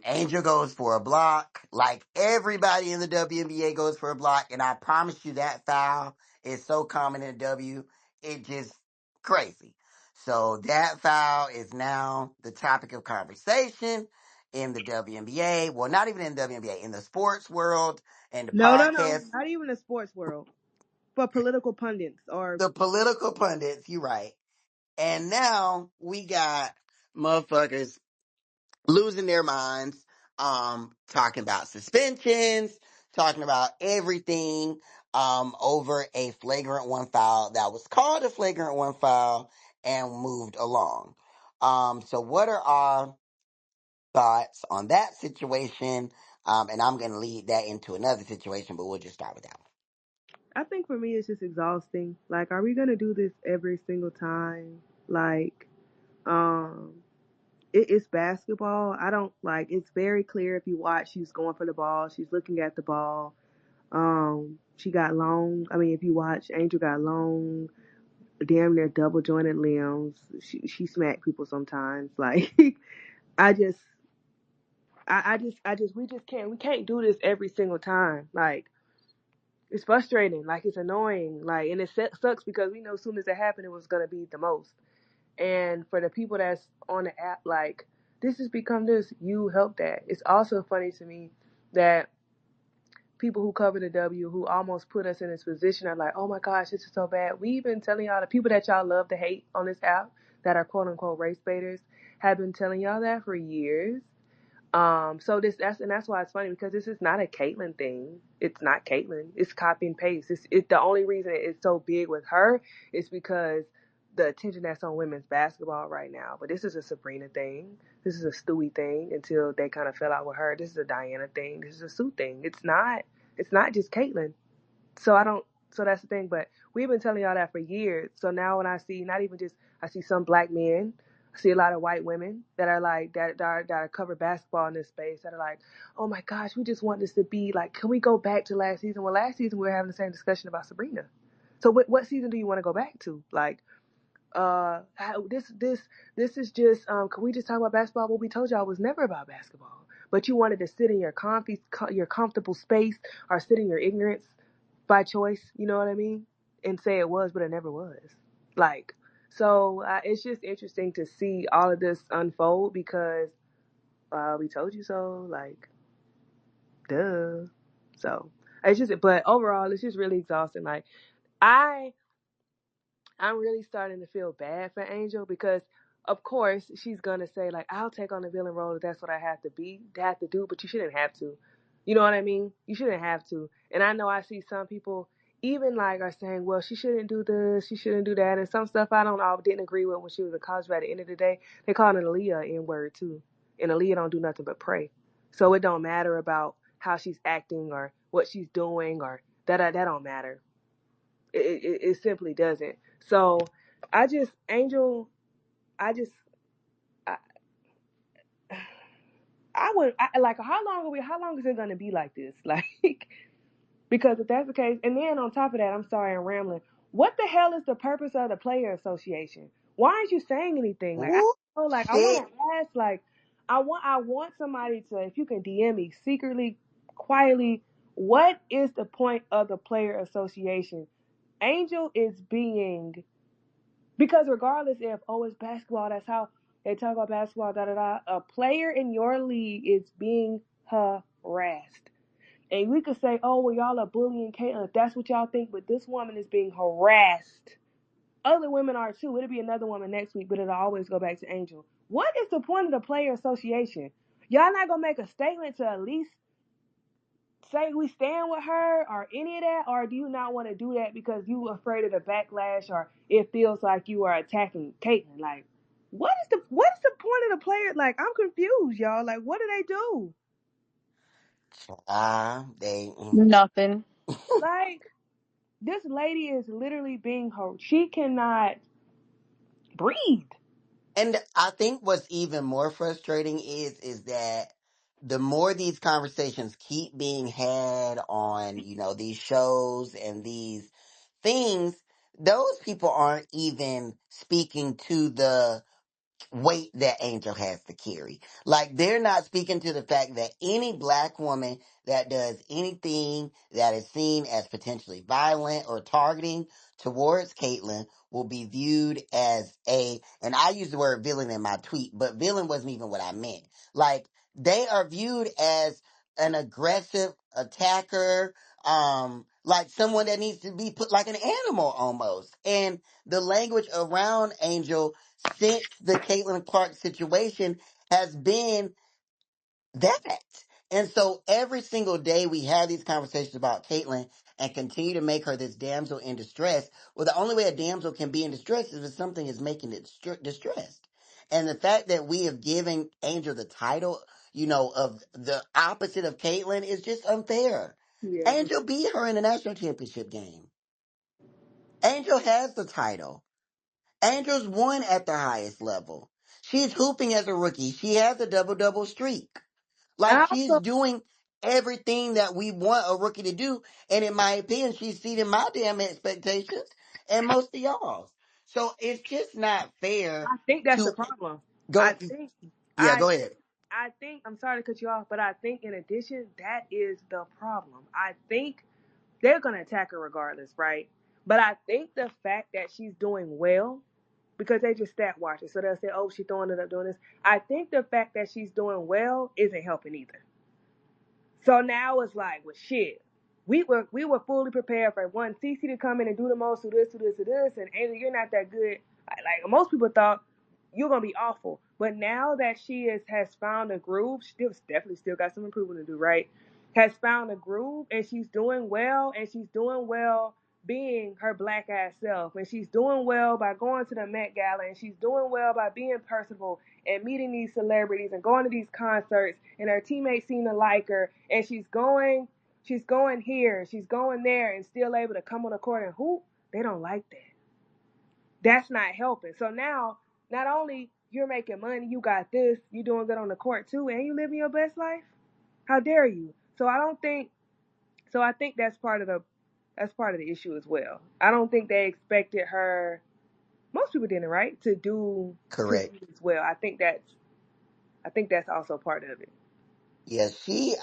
Angel goes for a block. Like, everybody in the WNBA goes for a block, and I promise you that foul is so common in W. It just crazy. So that foul is now the topic of conversation in the WNBA. Well, not even in the WNBA, in the sports world and the No, no, no. podcast. Not even the sports world. for political pundits or The political pundits, you right. And now we got motherfuckers losing their minds, talking about suspensions, talking about everything, over a flagrant one foul that was called a flagrant one foul and moved along. So what are our thoughts on that situation? And I'm going to lead that into another situation, but we'll just start with that one. I think for me it's just exhausting. Like, are we gonna do this every single time? Like, um, it's basketball. I don't like. It's very clear if you watch. She's going for the ball. She's looking at the ball. She got long. I mean, if you watch, Angel got long, damn near double jointed limbs. She smacked people sometimes. Like, I just, we just can't. We can't do this every single time. Like, it's frustrating. Like, it's annoying. Like, and it sucks because we know as soon as it happened, it was gonna be the most. And for the people that's on the app, like, this has become this. You help that. It's also funny to me that people who cover the W, who almost put us in this position, are like, oh my gosh, this is so bad. We've been telling y'all, the people that y'all love to hate on this app, that are quote unquote race baiters, have been telling y'all that for years. So that's why it's funny, because this is not a Caitlyn thing. It's not Caitlyn. It's copy and paste. It's the only reason it's so big with her is because the attention that's on women's basketball right now. But this is a Sabrina thing. This is a Stewie thing until they kind of fell out with her. This is a Diana thing. This is a Sue thing. It's not. It's not just Caitlyn. So I don't. So that's the thing. But we've been telling y'all that for years. So now when I see, not even just, I see some black men, I see a lot of white women that are like that are cover basketball in this space, that are like, oh my gosh, we just want this to be like, can we go back to last season? Well, last season we were having the same discussion about Sabrina. So what season do you want to go back to? Like, this is just, can we just talk about basketball? What we told y'all was never about basketball. But you wanted to sit in your comfortable space, or sit in your ignorance by choice, you know what I mean? And say it was, but it never was. Like, so it's just interesting to see all of this unfold, because we told you so. Like, duh. So it's just, but overall, it's just really exhausting. Like, I I'm really starting to feel bad for Angel, because of course she's gonna say, like, I'll take on the villain role if that's what I have to do, but you shouldn't have to. You know what I mean? You shouldn't have to. And I know I see some people even like are saying, well, she shouldn't do this, she shouldn't do that, and some stuff I didn't agree with when she was a college. But at the end of the day, they call it Aaliyah N word too, and Aaliyah don't do nothing but pray. So it don't matter about how she's acting or what she's doing, or that don't matter. It simply doesn't. So Angel, I just, I, I would, like, how long is it going to be like this? Like, because if that's the case, and then on top of that, I'm sorry, I'm rambling. What the hell is the purpose of the player association? Why aren't you saying anything? Like, Ooh, I want shit. to ask, like, I want somebody to, if you can DM me secretly, quietly, what is the point of the player association? Angel is being, because regardless if, oh, it's basketball, that's how they talk about basketball, da da da. A player in your league is being harassed. And we could say, oh, well, y'all are bullying Caitlyn if that's what y'all think, but this woman is being harassed. Other women are too. It'll be another woman next week, but it'll always go back to Angel. What is the point of the player association? Y'all not gonna make a statement to at least say we stand with her or any of that, or do you not want to do that because you afraid of the backlash, or it feels like you are attacking Caitlyn? Like, what is the point of the player? Like, I'm confused, y'all. Like, what do they do? They. Nothing. Like, this lady is literally being her. She cannot breathe. And I think what's even more frustrating is that the more these conversations keep being had on, these shows and these things, those people aren't even speaking to the weight that Angel has to carry. Like, they're not speaking to the fact that any black woman that does anything that is seen as potentially violent or targeting towards Caitlyn will be viewed as and I use the word villain in my tweet, but villain wasn't even what I meant. Like, they are viewed as an aggressive attacker, like someone that needs to be put like an animal almost. And the language around Angel since the Caitlin Clark situation has been that. And so every single day we have these conversations about Caitlyn and continue to make her this damsel in distress. Well, the only way a damsel can be in distress is if something is making it distressed. And the fact that we have given Angel the title, of the opposite of Caitlyn is just unfair. Yeah. Angel beat her in the national championship game. Angel has the title. Angel's won at the highest level. She's hooping as a rookie. She has a double double streak. And Like I she's also, doing everything that we want a rookie to do. And in my opinion, she's exceeding my damn expectations and most of y'all's. So it's just not fair I think that's the to problem. I go. think, Yeah, I go ahead. I think, I'm sorry to cut you off, but I think in addition, that is the problem. I think they're going to attack her regardless, right? But I think the fact that she's doing well, because they just stat watch it, so they'll say, oh, she's throwing it up, doing this. I think the fact that she's doing well isn't helping either. So now it's like, well, shit. We were fully prepared for one CC to come in and do the most, do this, and Angel, you're not that good. Like most people thought, you're gonna be awful. But now that has found a groove, still definitely still got some improvement to do, right? Has found a groove and she's doing well being her black ass self, and she's doing well by going to the Met Gala, and she's doing well by being personable and meeting these celebrities and going to these concerts, and her teammates seem to like her, and she's going here, she's going there, and still able to come on the court and hoop. They don't like that. That's not helping. So now, not only you're making money, you got this, you doing good on the court too, and you living your best life. How dare you? So I don't think. So I think that's part of the issue as well. I don't think they expected her. Most people didn't, right? To do Correct. as well. I think that's also part of it. Yeah,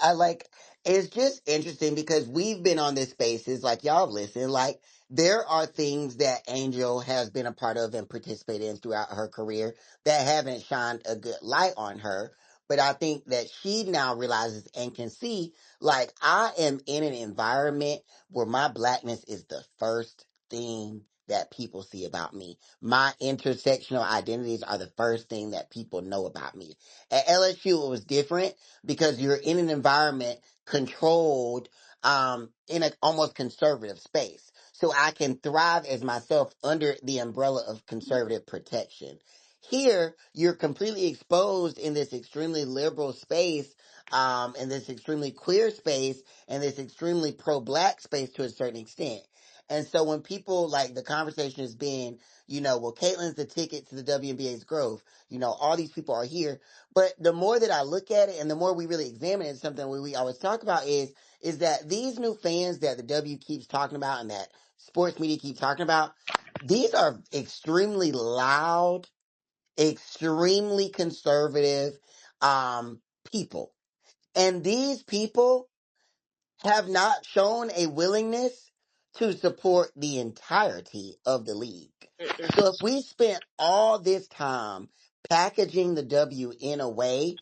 I like, it's just interesting because we've been on this spaces, like y'all have listened, like there are things that Angel has been a part of and participated in throughout her career that haven't shined a good light on her. But I think that she now realizes and can see, like, I am in an environment where my blackness is the first thing that people see about me. My intersectional identities are the first thing that people know about me. At LSU, it was different because you're in an environment controlled in an almost conservative space. So I can thrive as myself under the umbrella of conservative protection. Here, you're completely exposed in this extremely liberal space, in this extremely queer space, and this extremely pro-black space to a certain extent. And so when people, like, the conversation is being, well, Caitlin's the ticket to the WNBA's growth. All these people are here, but the more that I look at it and the more we really examine it, something we always talk about is that these new fans that the W keeps talking about and that sports media keep talking about, these are extremely loud, extremely conservative people. And these people have not shown a willingness to support the entirety of the league. So if we spent all this time packaging the W in a way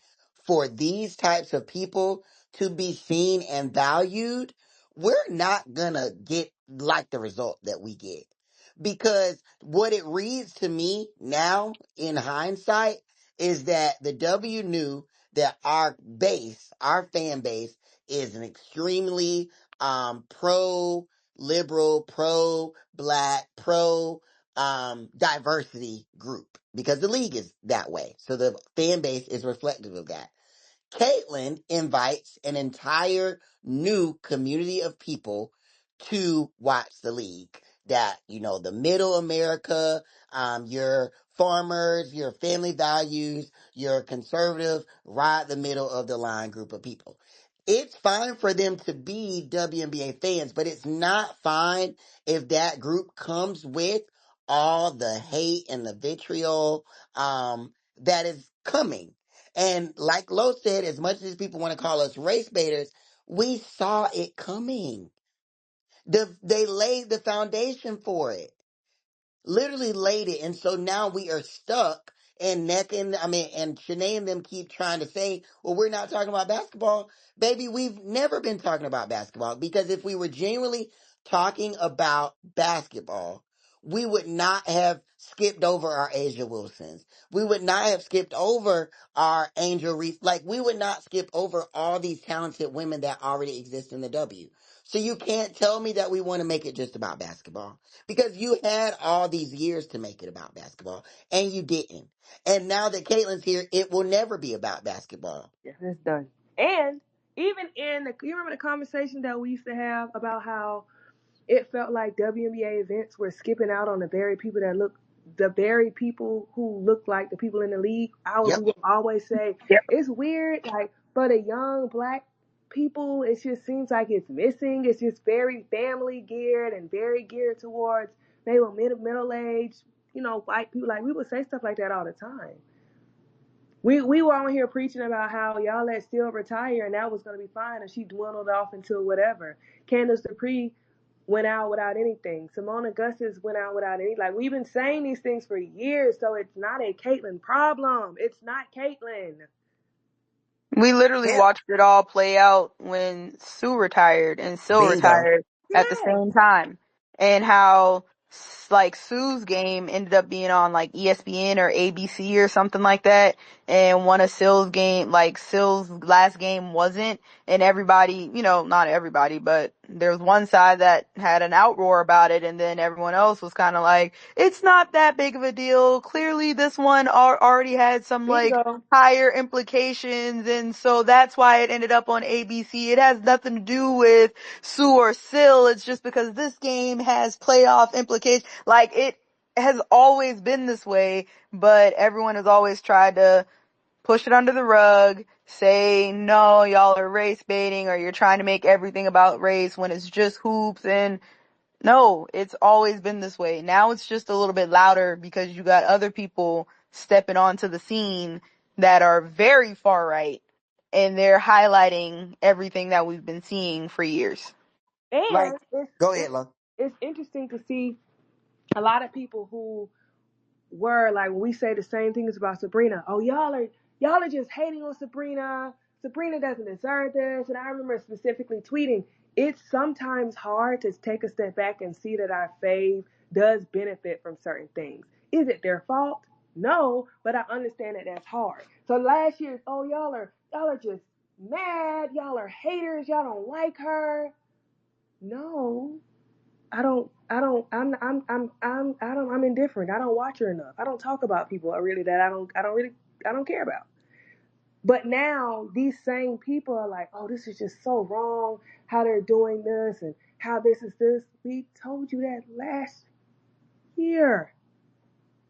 for these types of people to be seen and valued, we're not gonna get like the result that we get. Because what it reads to me now in hindsight is that the W knew that our fan base is an extremely pro liberal, pro black, pro diversity group because the league is that way. So the fan base is reflective of that. Caitlin invites an entire new community of people to watch the league. That, the middle America, your farmers, your family values, your conservative, right the middle of the line group of people. It's fine for them to be WNBA fans, but it's not fine if that group comes with all the hate and the vitriol that is coming. And like Lo said, as much as people want to call us race baiters, we saw it coming. They laid the foundation for it, literally laid it. And so now we are stuck and and Shanae and them keep trying to say, well, we're not talking about basketball. Baby, we've never been talking about basketball because if we were genuinely talking about basketball, we would not have skipped over our Asia Wilsons. We would not have skipped over our Angel Reese. Like, we would not skip over all these talented women that already exist in the W. So you can't tell me that we want to make it just about basketball because you had all these years to make it about basketball and you didn't. And now that Caitlin's here, it will never be about basketball. Yeah, it's done. And even you remember the conversation that we used to have about how it felt like WNBA events were skipping out on the very people who look like the people in the league. We Yep. would always say Yep. it's weird, like for the young black people, it just seems like it's missing. It's just very family geared and very geared towards maybe middle aged, white people. Like we would say stuff like that all the time. We were on here preaching about how y'all let Steele retire and that was gonna be fine, and she dwindled off into whatever. Candace Dupree went out without anything. Simone Augustus went out without any. Like we've been saying these things for years, so it's not a Caitlyn problem. It's not Caitlyn. We literally Yep. watched it all play out when Sue retired and Sil Bingo. retired at the Yes, same time. And how, like, Sue's game ended up being on, like, ESPN or ABC or something like that. And one of Sil's game, like, Sil's last game wasn't. And everybody, not everybody, but there was one side that had an outroar about it. And then everyone else was kind of like, it's not that big of a deal. Clearly this one already had some, like, bingo. higher implications, and so that's why it ended up on ABC. It has nothing to do with Sue or Sil. It's just because this game has playoff implications. Like, it has always been this way, but everyone has always tried to push it under the rug, say, no, y'all are race baiting, or you're trying to make everything about race when it's just hoops. And no, it's always been this way. Now it's just a little bit louder because you got other people stepping onto the scene that are very far right, and they're highlighting everything that we've been seeing for years. Like, And go it's ahead, Lo. it's interesting to see a lot of people who were like when we say the same things about Sabrina. Oh, y'all are just hating on Sabrina. Sabrina doesn't deserve this. And I remember specifically tweeting, it's sometimes hard to take a step back and see that our fave does benefit from certain things. Is it their fault? No, but I understand that that's hard. So last year, oh y'all are just mad. Y'all are haters. Y'all don't like her. No, I'm indifferent. I don't watch her enough. I don't talk about people really that I don't care about. But now these same people are like, oh, this is just so wrong how they're doing this and how this is this. We told you that last year.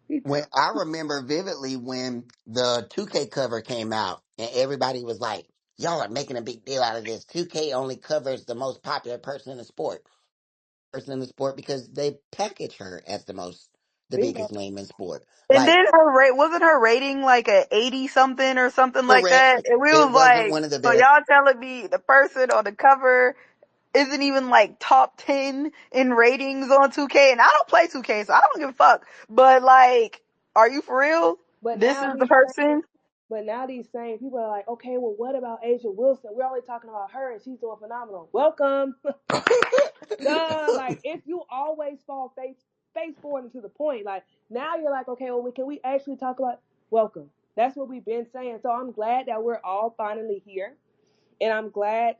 We When told I remember vividly when the 2K cover came out and everybody was like, y'all are making a big deal out of this. 2K only covers the most popular person in the sport because they package her as the bingo. biggest name in sport. And Like, then her rate wasn't her rating like a 80 something or something like correct. that. And we It was wasn't like, one of the so best. y'all telling me the person on the cover isn't even like top 10 in ratings on 2K, and I don't play 2K, so I don't give a fuck. But like, are you for real? But This now is the these person? but now these same people are like, okay, well, what about Asia Wilson? We're only talking about her and she's doing phenomenal. Welcome. Duh, like if you always fall face forward into the point, like now you're like, okay, well, can we actually talk about welcome? That's what we've been saying. So I'm glad that we're all finally here, and I'm glad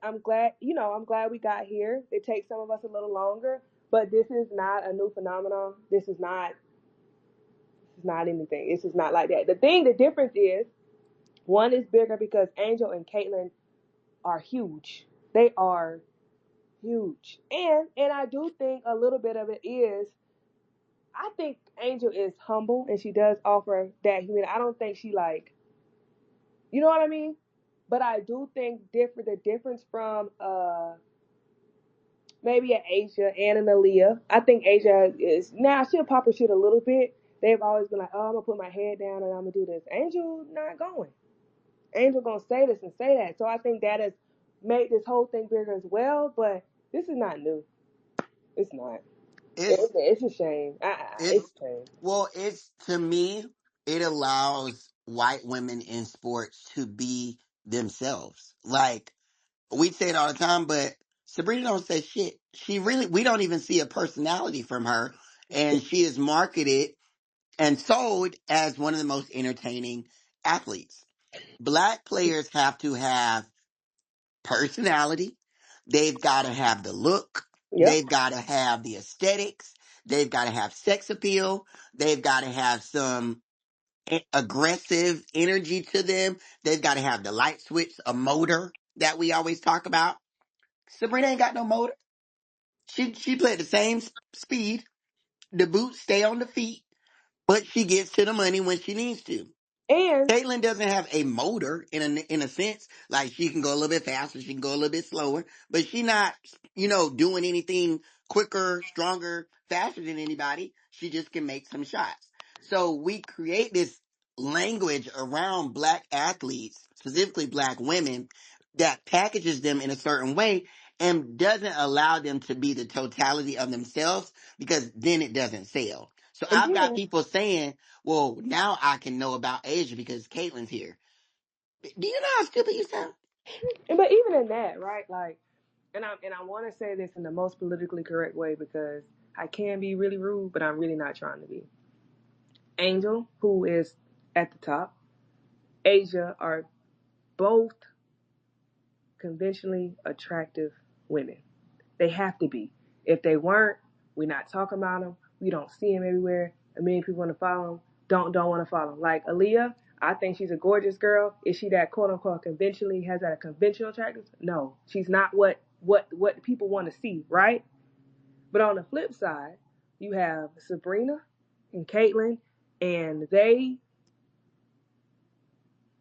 we got here. It takes some of us a little longer, but this is not a new phenomenon. This is not anything. This is not like that. The difference is one is bigger because Angel and Caitlyn are huge. They are huge, and I do think a little bit of it is I think Angel is humble and she does offer that humility. I don't think she like, you know what I mean? But I do think the difference from maybe an Asia and an Aaliyah. I think Asia is now she'll pop her shit a little bit. They've always been like, oh, I'm gonna put my head down and I'm gonna do this. Angel not going. Angel gonna say this and say that. So I think that has made this whole thing bigger as well. But this is not new. It's not. it's It's a shame. It's it's a shame. well, it's to me, it allows white women in sports to be themselves. Like we say it all the time, but Sabrina don't say shit. We don't even see a personality from her, and she is marketed and sold as one of the most entertaining athletes. Black players have to have personality. They've got to have the look. Yep. They've got to have the aesthetics. They've got to have sex appeal. They've got to have some aggressive energy to them. They've got to have the light switch, a motor that we always talk about. Sabrina ain't got no motor. She played the same speed. The boots stay on the feet, but she gets to the money when she needs to. And Caitlyn doesn't have a motor in a sense. Like she can go a little bit faster, she can go a little bit slower, but she not, doing anything quicker, stronger, faster than anybody. She just can make some shots. So we create this language around black athletes, specifically black women, that packages them in a certain way and doesn't allow them to be the totality of themselves because then it doesn't sell. So and I've got then people saying, well, now I can know about Asia because Caitlin's here. Do you know how stupid you sound? but even in that, right? Like, and I want to say this in the most politically correct way because I can be really rude, but I'm really not trying to be. Angel, who is at the top, Asia are both conventionally attractive women. They have to be. If they weren't, we're not talking about them. We don't see them everywhere. A million people want to follow them. Don't want to follow them. Like Aaliyah, I think she's a gorgeous girl. Is she that quote unquote conventionally has that a conventional attractive? No, she's not what people want to see, right? But on the flip side, you have Sabrina and Caitlyn, and they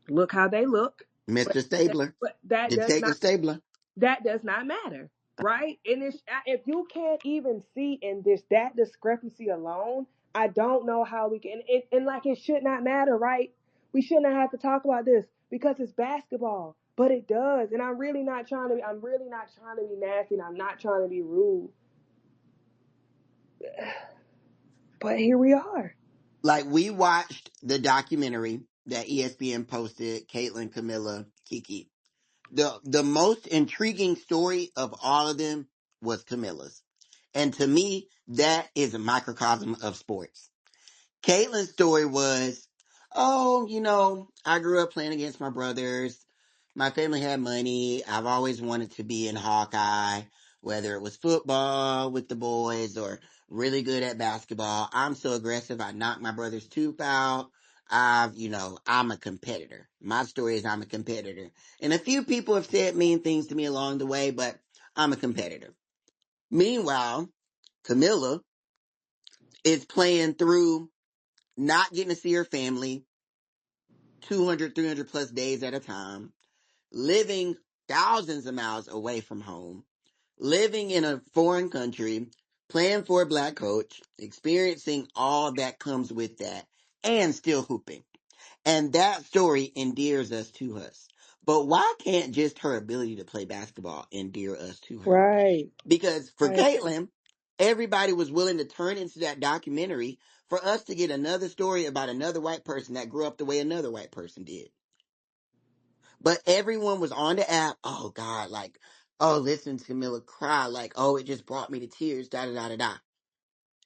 look how they look. But Mr. Stabler, but that does Detective not Stabler. that does not matter, right? And if you can't even see in this that discrepancy alone, I don't know how we can. And like it should not matter, right? We shouldn't have to talk about this because it's basketball, but it does. And I'm really not trying to. I'm really not trying to be nasty, and I'm not trying to be rude. But here we are. Like we watched the documentary that ESPN posted, Caitlyn, Camilla, Kiki. The most intriguing story of all of them was Camilla's. And to me, that is a microcosm of sports. Caitlin's story was, oh, I grew up playing against my brothers. My family had money. I've always wanted to be in Hawkeye, whether it was football with the boys or really good at basketball. I'm so aggressive. I knocked my brother's tooth out. I'm a competitor. My story is I'm a competitor. And a few people have said mean things to me along the way, but I'm a competitor. Meanwhile, Camilla is playing through not getting to see her family 200, 300 plus days at a time, living thousands of miles away from home, living in a foreign country, playing for a black coach, experiencing all that comes with that, and still hooping. And that story endears us to us. But why can't just her ability to play basketball endear us to her? Right. Because for Right. Caitlyn, everybody was willing to turn into that documentary for us to get another story about another white person that grew up the way another white person did. But everyone was on the app. Oh God, like, oh, listen to Camilla cry. Like, oh, it just brought me to tears. Da da da da da.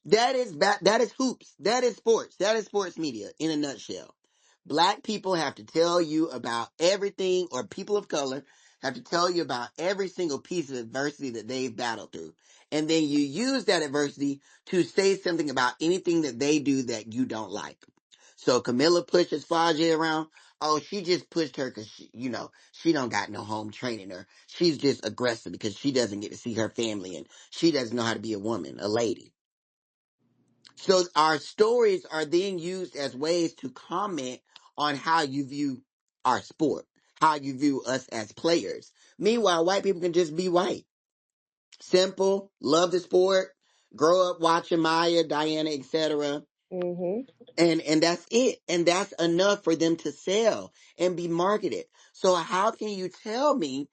That is hoops. That is sports. That is sports media in a nutshell. Black people have to tell you about everything, or people of color have to tell you about every single piece of adversity that they've battled through. And then you use that adversity to say something about anything that they do that you don't like. So Camilla pushes Faje around. Oh, she just pushed her because she don't got no home training her. She's just aggressive because she doesn't get to see her family and she doesn't know how to be a woman, a lady. So our stories are then used as ways to comment on how you view our sport, how you view us as players. Meanwhile, white people can just be white. Simple, love the sport, grow up watching Maya, Diana, etc. Mhm. And that's it. And that's enough for them to sell and be marketed. So how can you tell me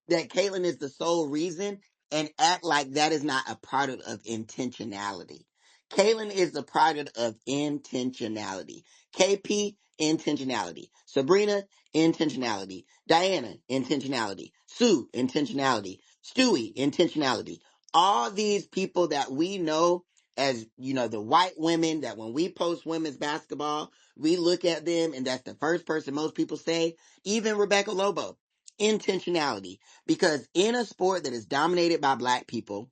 that Caitlyn is the sole reason and act like that is not a product of intentionality? Caitlyn is the product of intentionality. KP intentionality. Sabrina, intentionality. Diana, intentionality. Sue, intentionality. Stewie, intentionality. All these people that we know as, the white women that when we post women's basketball, we look at them and that's the first person most people say. Even Rebecca Lobo, intentionality. Because in a sport that is dominated by black people,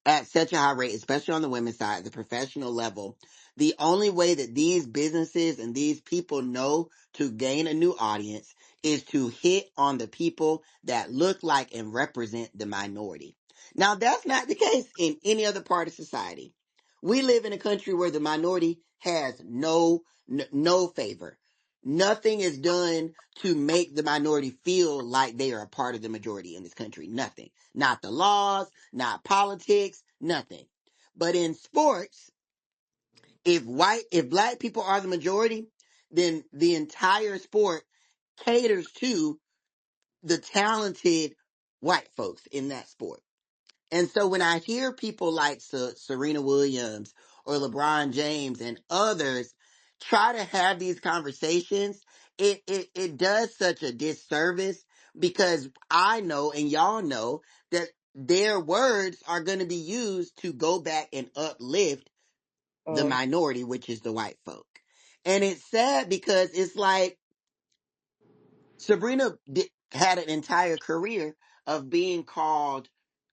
at such a high rate, especially on the women's side, the professional level, the only way that these businesses and these people know to gain a new audience is to hit on the people that look like and represent the minority. Now, that's not the case in any other part of society. We live in a country where the minority has no favor. Nothing is done to make the minority feel like they are a part of the majority in this country. Nothing. Not the laws, not politics, nothing. But in sports, if black people are the majority, then the entire sport caters to the talented white folks in that sport. And so when I hear people like Serena Williams or LeBron James and others try to have these conversations, it does such a disservice because I know and y'all know that their words are going to be used to go back and uplift the Um, minority, which is the white folk. And it's sad because it's like had an entire career of being called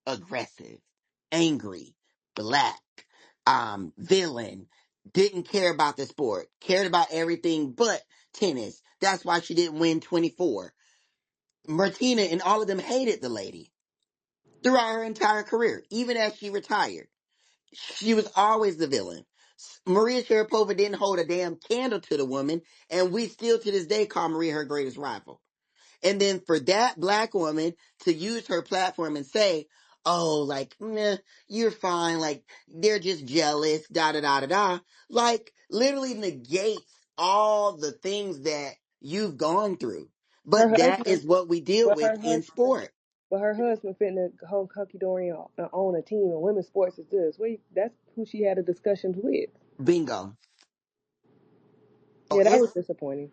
aggressive, angry, black, villain, didn't care about the sport, cared about everything but tennis. That's why she didn't win 24. Martina and all of them hated the lady throughout her entire career, even as she retired. She was always the villain. Maria Sharapova didn't hold a damn candle to the woman, and we still to this day call Maria her greatest rival. And then for that black woman to use her platform and say, oh, like, nah, you're fine. Like, they're just jealous, da da da da da. Like, literally negates all the things that you've gone through. her But that husband, is what we deal but with her in husband, sport. but her husband finna hold hunky dory and own a team in women's sports is this. That's who she had a discussions with. Bingo. Oh, Yeah, that was disappointing.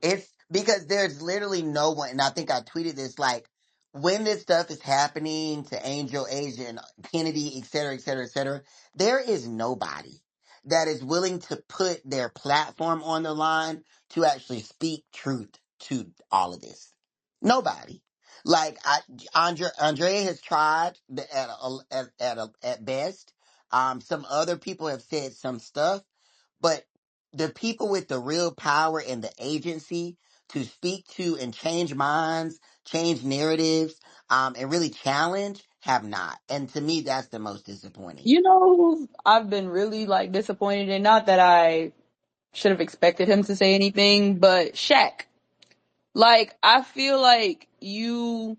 it's because there's literally no one, and I think I tweeted this, like, when this stuff is happening to Angel, Asia, and Kennedy, et cetera, et cetera, et cetera, there is nobody that is willing to put their platform on the line to actually speak truth to all of this. Nobody. Like, Andrea has tried at best. Some other people have said some stuff, but the people with the real power and the agency to speak to and change minds, change narratives, and really challenge have not. And to me, that's the most disappointing. You know who I've been really like disappointed in? Not that I should have expected him to say anything, but Shaq. Like, I feel like you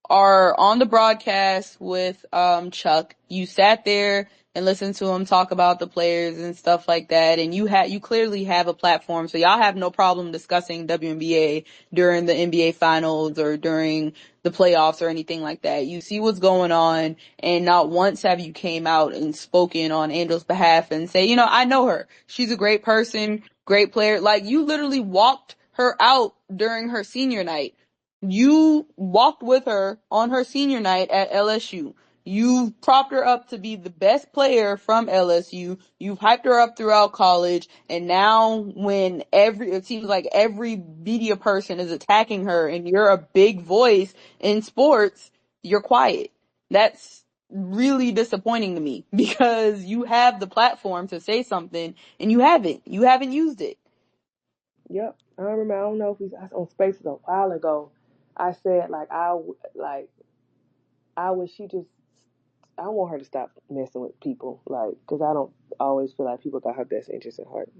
are on the broadcast with Chuck. You sat there and listened to him talk about the players and stuff like that, and you clearly have a platform, so y'all have no problem discussing WNBA during the NBA finals or during the playoffs or anything like that. You see what's going on, and not once have you came out and spoken on Angel's behalf and say, I know her. She's a great person, great player. Like, you literally walked her out during her senior night. You walked with her on her senior night at LSU. You propped her up to be the best player from LSU. You've hyped her up throughout college. And now when it seems like every media person is attacking her and you're a big voice in sports, you're quiet. That's really disappointing to me because you have the platform to say something and you haven't. You haven't used it. Yep, I remember. I don't know if we I was on Spaces a while ago. I said like I wish she just. I want her to stop messing with people, like, because I don't always feel like people got her best interest at heart.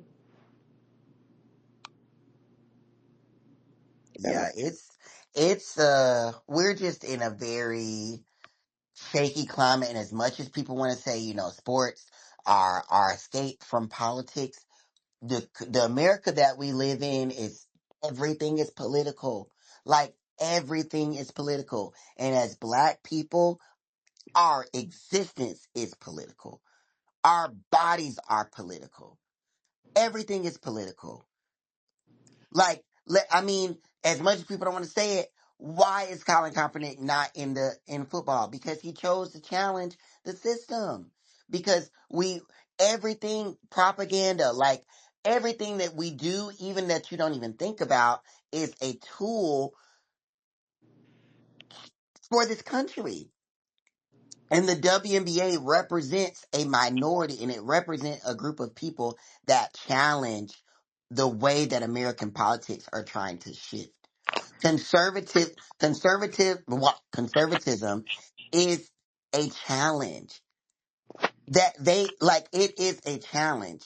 Yeah, we're just in a very shaky climate. And as much as people want to say, sports are our escape from politics, the America that we live in is everything is political. Like everything is political. And as black people, our existence is political. Our bodies are political. Everything is political. Like, I mean, as much as people don't want to say it, why is Colin Kaepernick not in football? Because he chose to challenge the system. Because everything propaganda, like everything that we do, even that you don't even think about, is a tool for this country. And the WNBA represents a minority, and it represents a group of people that challenge the way that American politics are trying to shift. Conservatism is a challenge that it is a challenge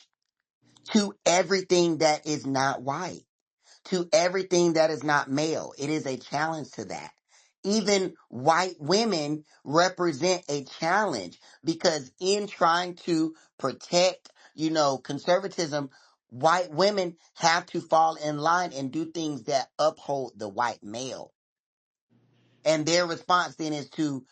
to everything that is not white, to everything that is not male. It is a challenge to that. Even white women represent a challenge because in trying to protect, conservatism, white women have to fall in line and do things that uphold the white male. And their response then is to,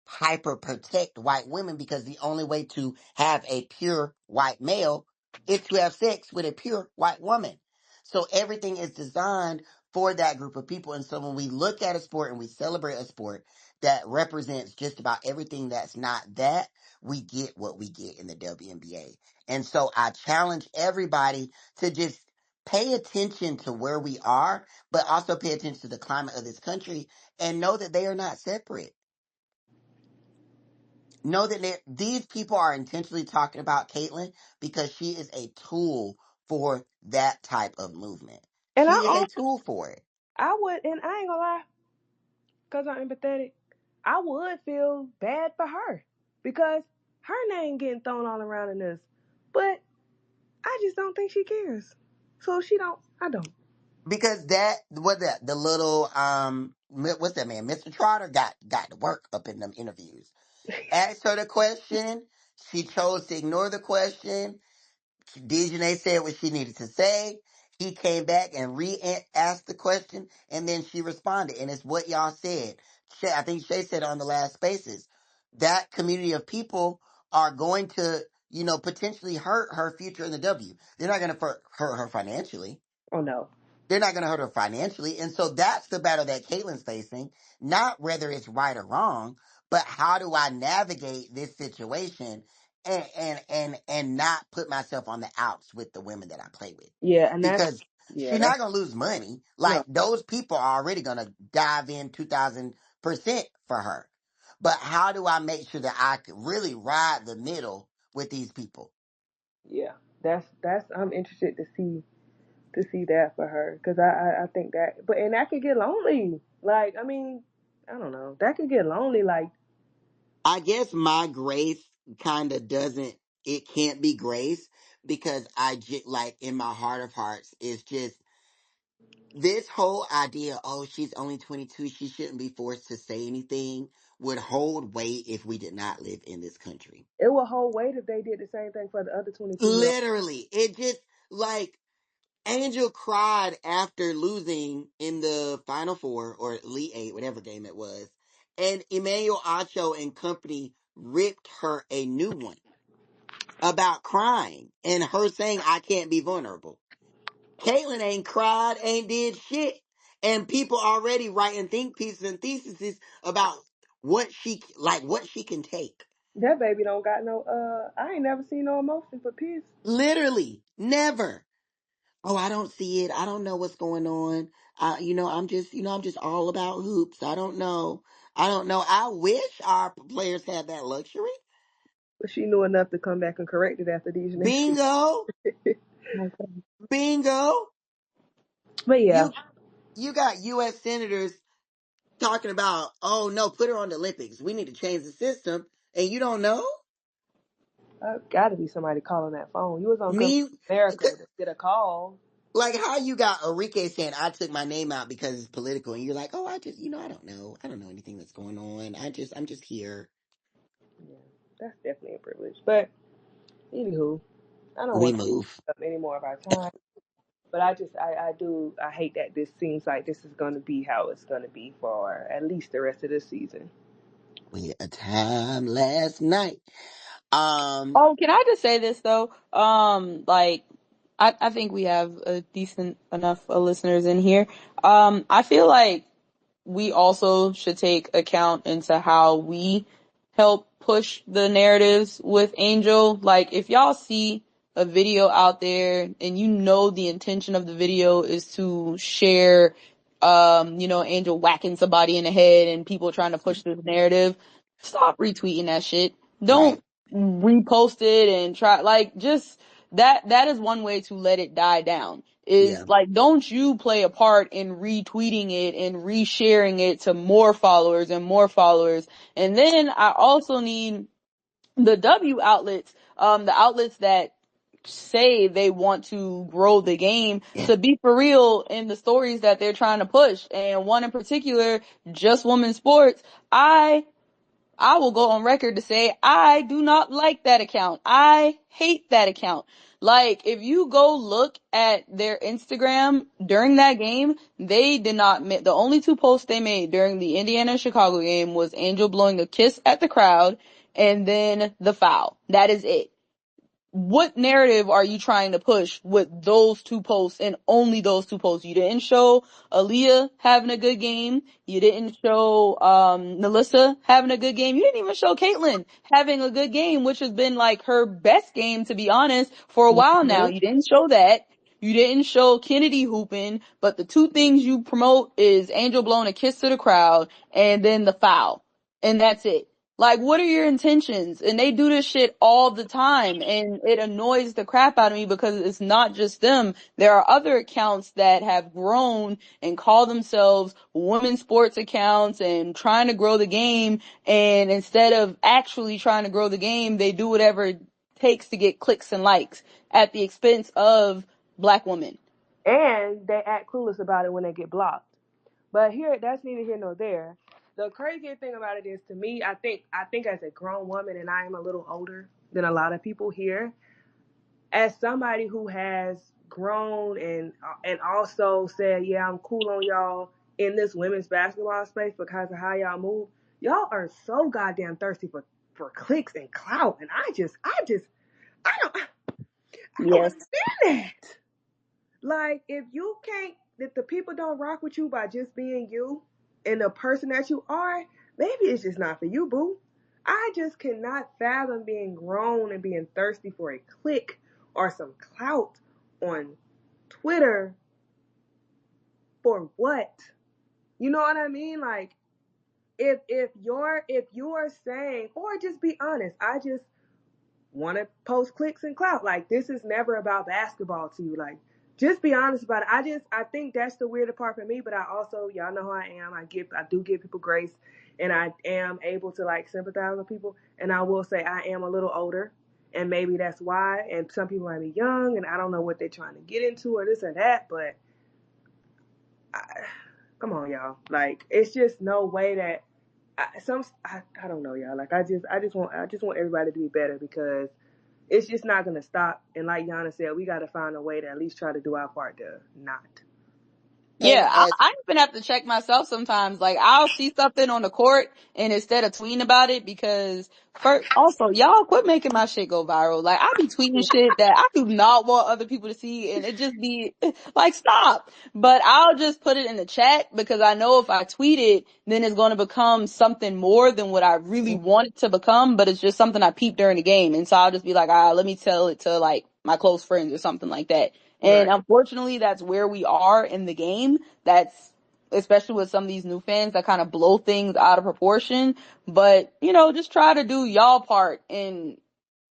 hyper protect white women because the only way to have a pure white male is to have sex with a pure white woman. So everything is designed for that group of people. And so when we look at a sport and we celebrate a sport that represents just about everything that's not that, we get what we get in the WNBA. And so I challenge everybody to just pay attention to where we are, but also pay attention to the climate of this country and know that they are not separate. Know that these people are intentionally talking about Caitlyn because she is a tool for that type of movement. And She is a tool for it. I would, and I ain't gonna lie, cause I'm empathetic. I would feel bad for her because her name getting thrown all around in this, but I just don't think she cares. So she don't. I don't. Because the little what's that man, Mr. Trotter got to work up in them interviews. Asked her the question, she chose to ignore the question. Dejanay said what she needed to say. He came back and re-asked the question, and then she responded. And it's what y'all said. I think Shay said on the last Spaces. That community of people are going to, potentially hurt her future in the W. They're not going to hurt her financially. Oh no. They're not going to hurt her financially. And so that's the battle that Caitlyn's facing. Not whether it's right or wrong, but how do I navigate this situation and not put myself on the outs with the women that I play with. Yeah, and that's Because yeah, she's that's not going to lose money. no. Like those people are already going to dive in 2000% for her. But how do I make sure that I can really ride the middle with these people? Yeah, that's. I'm interested to see that for her because I think that, but and that could get lonely. Like I mean, I don't know. That could get lonely. Like I guess my grace kind of doesn't, it can't be grace because like in my heart of hearts, it's just this whole idea, oh, she's only 22, she shouldn't be forced to say anything, would hold weight if we did not live in this country. it would hold weight if they did the same thing for the other 22-year-old. Literally. It just, like, Angel cried after losing in the Final Four or Elite Eight, whatever game it was. And Emmanuel Acho and company ripped her a new one about crying and her saying, I can't be vulnerable. Caitlyn ain't cried, ain't did shit. And people already writing think pieces and theses about what she can take. That baby don't got no. I ain't never seen no emotion for piss. Literally, never. Oh, I don't see it. I don't know what's going on. I'm just all about hoops. I don't know. I don't know. I wish our players had that luxury. But she knew enough to come back and correct it after these next two. Bingo, bingo. But yeah, You you got U.S. senators talking about, oh no, put her on the Olympics. We need to change the system, and you don't know got to be somebody calling that phone. You was on Good me. America to get a call. Like how you got Enrique saying I took my name out because it's political, and you're like, oh, I just, I don't know anything that's going on. I'm just here. Yeah, that's definitely a privilege. But anywho, I don't We want to move. take up any more of our time. But I hate that this seems like this is going to be how it's going to be for at least the rest of this season. We had a time last night. Oh, can I just say this though? Like, I think we have a decent enough listeners in here. I feel like we also should take account into how we help push the narratives with Angel. Like, if y'all see a video out there and you know the intention of the video is to share, Angel whacking somebody in the head and people trying to push this narrative, stop retweeting that shit. Right. Don't repost it and try, like, just, that is one way to let it die down. Yeah. Is like, don't you play a part in retweeting it and resharing it to more followers and more followers. And then I also need the W outlets, the outlets that say they want to grow the game, to be for real in the stories that they're trying to push. And one in particular, Just Women's Sports. I will go on record to say I do not like that account. I hate that account. Like, if you go look at their Instagram during that game, they did not the only two posts they made during the Indiana-Chicago game was Angel blowing a kiss at the crowd and then the foul. That is it. What narrative are you trying to push with those two posts and only those two posts? You didn't show Aaliyah having a good game. You didn't show Melissa having a good game. You didn't even show Caitlyn having a good game, which has been like her best game, to be honest, for a while now. Mhm. You didn't show that. You didn't show Kennedy hooping, but the two things you promote is Angel blowing a kiss to the crowd and then the foul. And that's it. Like, what are your intentions? And they do this shit all the time, and it annoys the crap out of me because it's not just them. There are other accounts that have grown and call themselves women's sports accounts and trying to grow the game, and instead of actually trying to grow the game, they do whatever it takes to get clicks and likes at the expense of black women. And they act clueless about it when they get blocked. But here, that's neither here nor there. The crazy thing about it is, to me, I think as a grown woman, and I am a little older than a lot of people here, as somebody who has grown and also said, yeah, I'm cool on y'all in this women's basketball space because of how y'all move. Y'all are so goddamn thirsty for clicks and clout, and I don't Yes. understand that. Like, if the people don't rock with you by just being you and the person that you are, maybe it's just not for you, boo. I just cannot fathom being grown and being thirsty for a click or some clout on Twitter for what? You know what I mean? Like, if you're saying, or just be honest, I just want to post clicks and clout. Like, this is never about basketball to you. Like, just be honest about it. I think that's the weirder part for me, but I also, y'all know how I am. I do give people grace, and I am able to like sympathize with people. And I will say I am a little older, and maybe that's why. And some people might be young, and I don't know what they're trying to get into or this or that. But I, come on, y'all. Like, it's just no way that I don't know, y'all. Like, I just want everybody to be better because it's just not gonna stop. And like Yana said, we got to find a way to at least try to do our part to not. And Yeah, as I even have to check myself sometimes. Like, I'll see something on the court and instead of tweeting about it, because first, also, y'all quit making my shit go viral. Like, I be tweeting shit that I do not want other people to see, and it just be like, stop. But I'll just put it in the chat because I know if I tweet it, then it's going to become something more than what I really want it to become, but it's just something I peeped during the game. And so I'll just be like, let me tell it to like my close friends or something like that. And Right. unfortunately, that's where we are in the game. That's especially with some of these new fans that kind of blow things out of proportion. But, just try to do y'all part in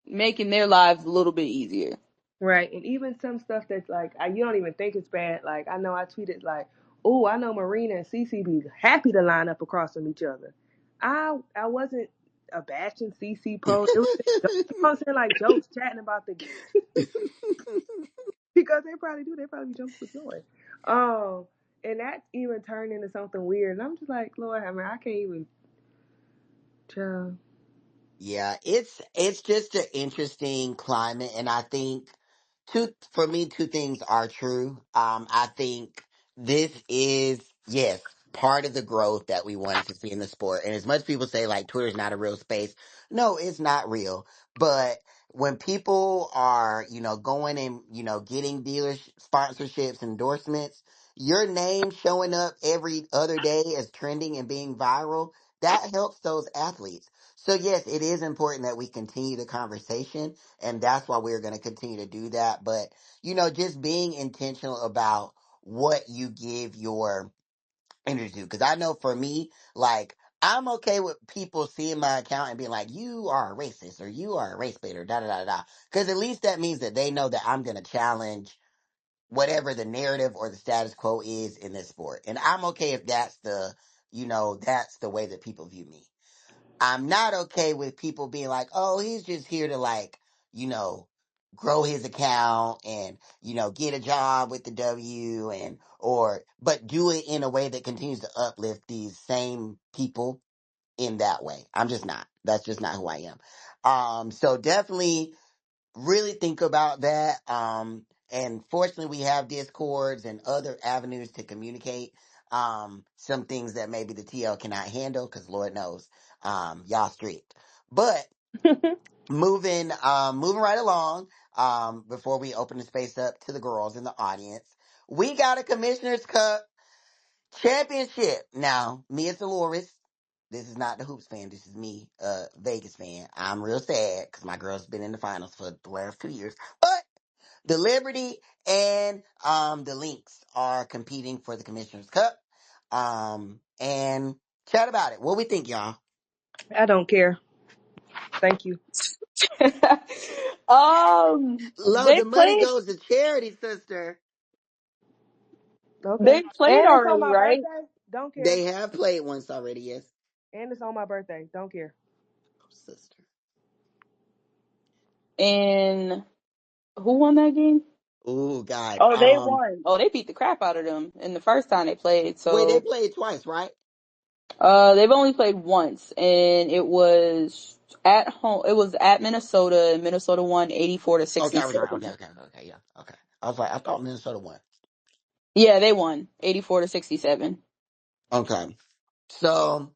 making their lives a little bit easier. Right. And even some stuff that's like you don't even think it's bad. Like, I know I tweeted like, "Oh, I know Marina and Cece be happy to line up across from each other." I wasn't a bashing Cece post. It was just jokes, you know what I'm saying, like jokes chatting about the because they probably do. They probably be jumping for joy. And that even turned into something weird. And I'm just like, Lord, I mean, I can't even. Child. Yeah, it's just an interesting climate, and I think for me, two things are true. I think this is, yes, part of the growth that we wanted to see in the sport. And as much people say like Twitter's not a real space, no, it's not real. But when people are, going and, getting dealer sponsorships, endorsements, your name showing up every other day as trending and being viral, that helps those athletes. So yes, it is important that we continue the conversation, and that's why we're going to continue to do that. But, just being intentional about what you give your energy, because I know for me, like, I'm okay with people seeing my account and being like, you are a racist or you are a race baiter, da da da da. Because at least that means that they know that I'm going to challenge whatever the narrative or the status quo is in this sport. And I'm okay if that's the way that people view me. I'm not okay with people being like, oh, he's just here to like, you know, grow his account and, get a job with the W but do it in a way that continues to uplift these same people in that way. I'm just not. That's just not who I am. So definitely really think about that. And fortunately we have discords and other avenues to communicate. Some things that maybe the TL cannot handle because Lord knows, y'all strict. But moving right along, before we open the space up to the girls in the audience, we got a Commissioner's Cup championship. Now, me as Dolores, this is not the Hoops fan. This is me, Vegas fan. I'm real sad because my girl's been in the finals for the last 2 years. But the Liberty and the Lynx are competing for the Commissioner's Cup. And chat about it. What we think, y'all? I don't care. Thank you. Lo, They the money played. goes to charity, sister. Okay. They played And it's on already, my right? birthday. Don't care. They have played once already, yes. And it's on my birthday. Don't care. Oh, sister. And who won that game? Oh, God. Oh, they won. Oh, they beat the crap out of them in the first time they played. Wait, they So, played twice, right? they've only played once, and it was at home. It was at Minnesota, and Minnesota won 84 to Okay, I was right. 67. Okay, yeah, okay. I was like, I thought Minnesota won. Yeah, they won 84 to 67. Okay. So,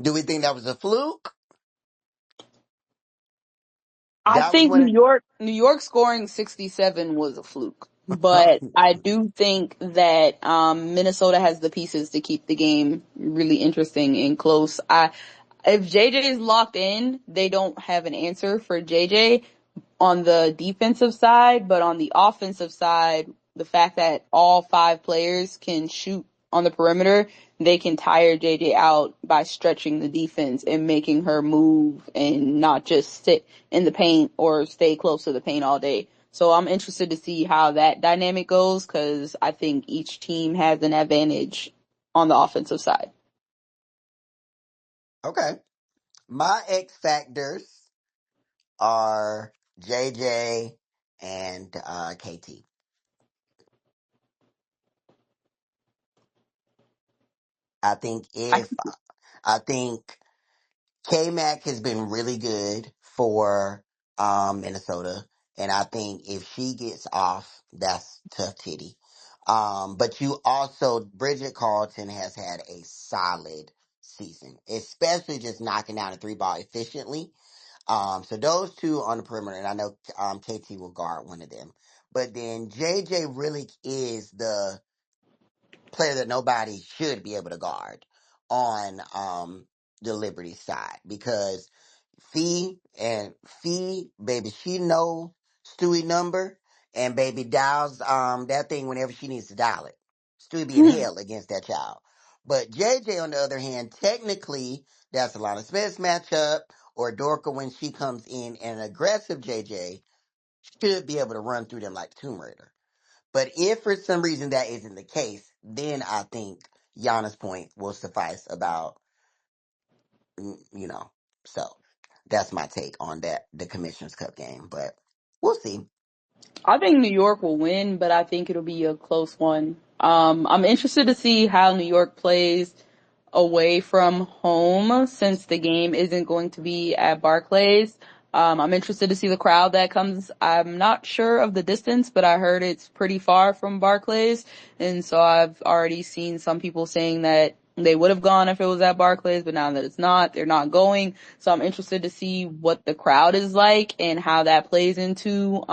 do we think that was a fluke? I That was think one New York scoring 67 was a fluke, of. but I do think that Minnesota has the pieces to keep the game really interesting and close. If JJ is locked in, they don't have an answer for JJ on the defensive side, but on the offensive side, the fact that all five players can shoot on the perimeter, they can tire JJ out by stretching the defense and making her move and not just sit in the paint or stay close to the paint all day. So I'm interested to see how that dynamic goes because I think each team has an advantage on the offensive side. Okay. My X factors are JJ and KT. I think I, if I think K Mac has been really good for Minnesota, and I think if she gets off, that's tough titty. But you also Bridget Carlton has had a solid season, especially just knocking down a three ball efficiently. So those two on the perimeter, and I know KT will guard one of them. But then JJ really is the player that nobody should be able to guard on the Liberty side because Fee, baby, she know Stewie number and baby dials that thing whenever she needs to dial it. Stewie be in hell against that child. But JJ on the other hand, technically that's a lot of Smith's matchup or Dorka when she comes in and an aggressive JJ should be able to run through them like Tomb Raider. But if for some reason that isn't the case, then I think Gianna's point will suffice about, you know. So that's my take on that, the Commissioner's Cup game. But we'll see. I think New York will win, but I think it'll be a close one. I'm interested to see how New York plays away from home since the game isn't going to be at Barclays. I'm interested to see the crowd that comes. I'm not sure of the distance, but I heard it's pretty far from Barclays. And so I've already seen some people saying that They would have gone if it was at Barclays, but now that it's not, they're not going. So I'm interested to see what the crowd is like and how that plays into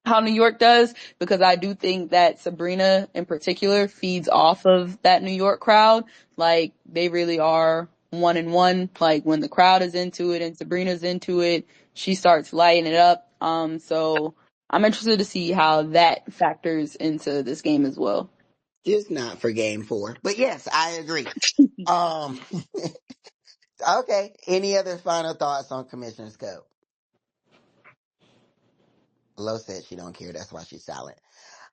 how New York does, because I do think that Sabrina in particular feeds off of that New York crowd. Like, they really are one and one. Like, when the crowd is into it and Sabrina's into it, she starts lighting it up. So I'm interested to see how that factors into this game as well. Just not for game 4. But yes, I agree. Um, okay. Any other final thoughts on Commissioner's Cup? Lo said she don't care. That's why she's silent.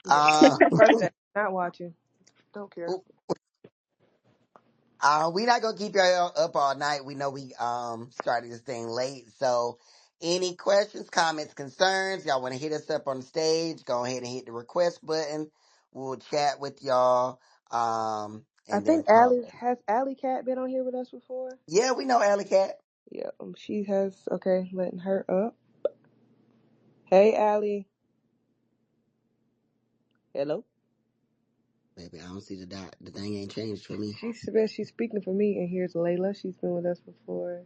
Yeah. Um, Birthday. Not watching. Don't care. we not gonna keep y'all up all night. We know we started this thing late. So any questions, comments, concerns, y'all want to hit us up on the stage, go ahead and hit the request button. We'll chat with y'all. I And then think call it. Allie Cat been on here with us before? Yeah, we know Alley Cat. Yeah, she has. Okay, letting her up. Hey, Allie. Hello. Baby, I don't see the dot. The thing ain't changed for me. She said she's speaking for me, and here's Layla. She's been with us before.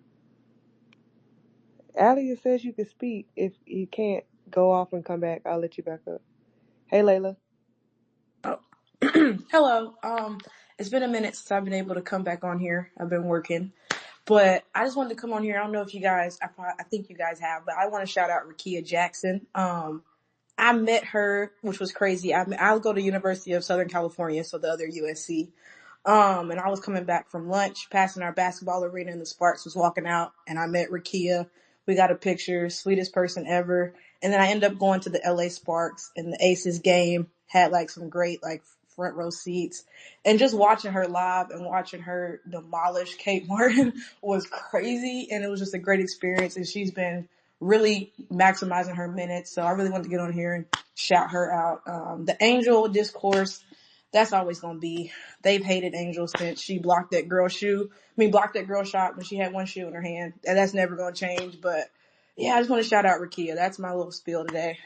Allie says you can speak. If you can't, go off and come back. I'll let you back up. Hey, Layla. Oh. Hello. It's been a minute since I've been able to come back on here. I've been working, but I just wanted to come on here. I don't know if you guys, I think you guys have, but I want to shout out Rakia Jackson. I met her, which was crazy. I'll go to University of Southern California, so the other USC. And I was coming back from lunch, passing our basketball arena, and the Sparks was walking out, and I met Rakia. We got a picture, sweetest person ever. And then I ended up going to the LA Sparks and the Aces game, had like some great like front row seats. And just watching her live and watching her demolish Kate Martin was crazy. And it was just a great experience. And she's been really maximizing her minutes. So I really wanted to get on here and shout her out. The Angel discourse, that's always going to be, they've hated Angel since she blocked that girl blocked that girl shot when she had one shoe in her hand. And that's never going to change. But yeah, I just want to shout out Rakia. That's my little spiel today.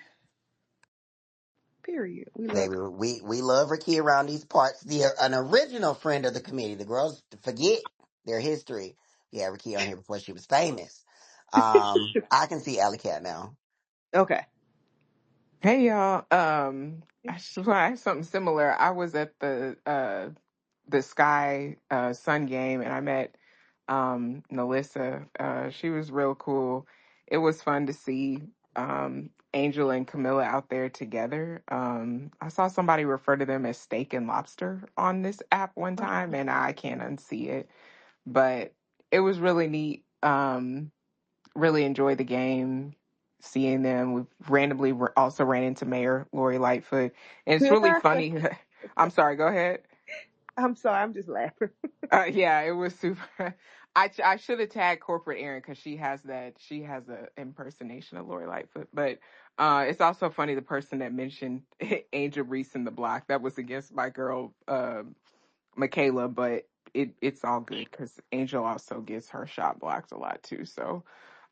Period. We love. Baby, we love Ricky around these parts. An original friend of the committee. The girls forget their history. We had Ricky on here before she was famous. I can see Alley Cat now. Okay. Hey y'all. I have something similar. I was at the Sky Sun game and I met Melissa. She was real cool. It was fun to see Angel and Camilla out there together. I saw somebody refer to them as steak and lobster on this app one time and I can't unsee it. But it was really neat. Really enjoyed the game, seeing them. We randomly also ran into Mayor Lori Lightfoot, and it's really funny. I'm sorry. Go ahead. I'm sorry. I'm just laughing. Yeah, it was super. I should have tagged corporate Erin because she has a impersonation of Lori Lightfoot, but it's also funny the person that mentioned Angel Reese in the block that was against my girl Michaela, but it's all good because Angel also gets her shot blocked a lot too. So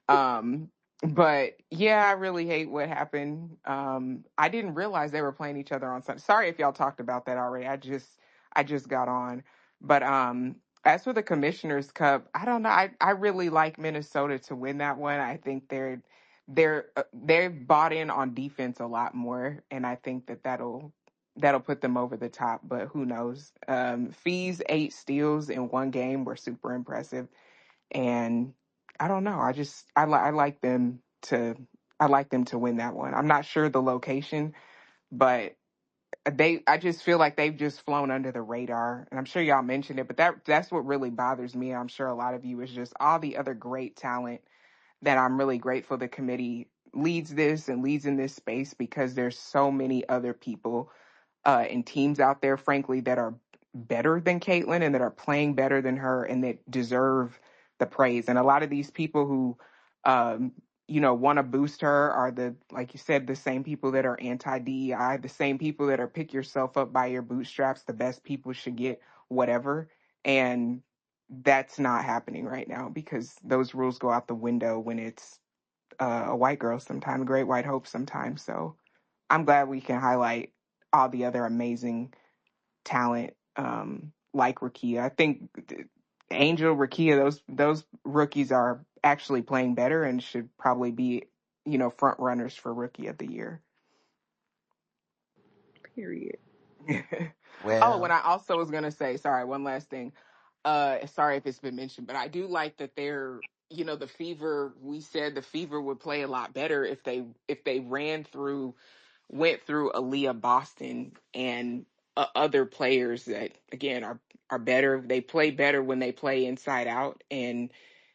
um, but yeah, I really hate what happened. I didn't realize they were playing each other on Sunday. Sorry if y'all talked about that already. I just got on. But as for the Commissioner's Cup, I don't know. I really like Minnesota to win that one. I think they've bought in on defense a lot more, and I think that'll put them over the top. But who knows? Fee's 8 steals in one game were super impressive, and I don't know. I like them to win that one. I'm not sure the location, but I just feel like they've just flown under the radar. And I'm sure y'all mentioned it, but that's what really bothers me. I'm sure a lot of you is just all the other great talent that I'm really grateful the committee leads this and leads in this space, because there's so many other people and teams out there, frankly, that are better than Caitlyn and that are playing better than her and that deserve the praise. And a lot of these people who, want to boost her are like you said, the same people that are anti-DEI, the same people that are pick yourself up by your bootstraps. The best people should get whatever. And that's not happening right now because those rules go out the window when it's a white girl sometimes, a great white hope sometimes. So I'm glad we can highlight all the other amazing talent like Rakia. I think Angel, Rakia, those rookies are actually playing better and should probably be, front runners for Rookie of the Year. Period. Oh, and Well, I also was gonna say, sorry, one last thing. Sorry if it's been mentioned, but I do like that the Fever. We said the Fever would play a lot better if they went through Aaliyah Boston and other players that again are better. They play better when they play inside out, and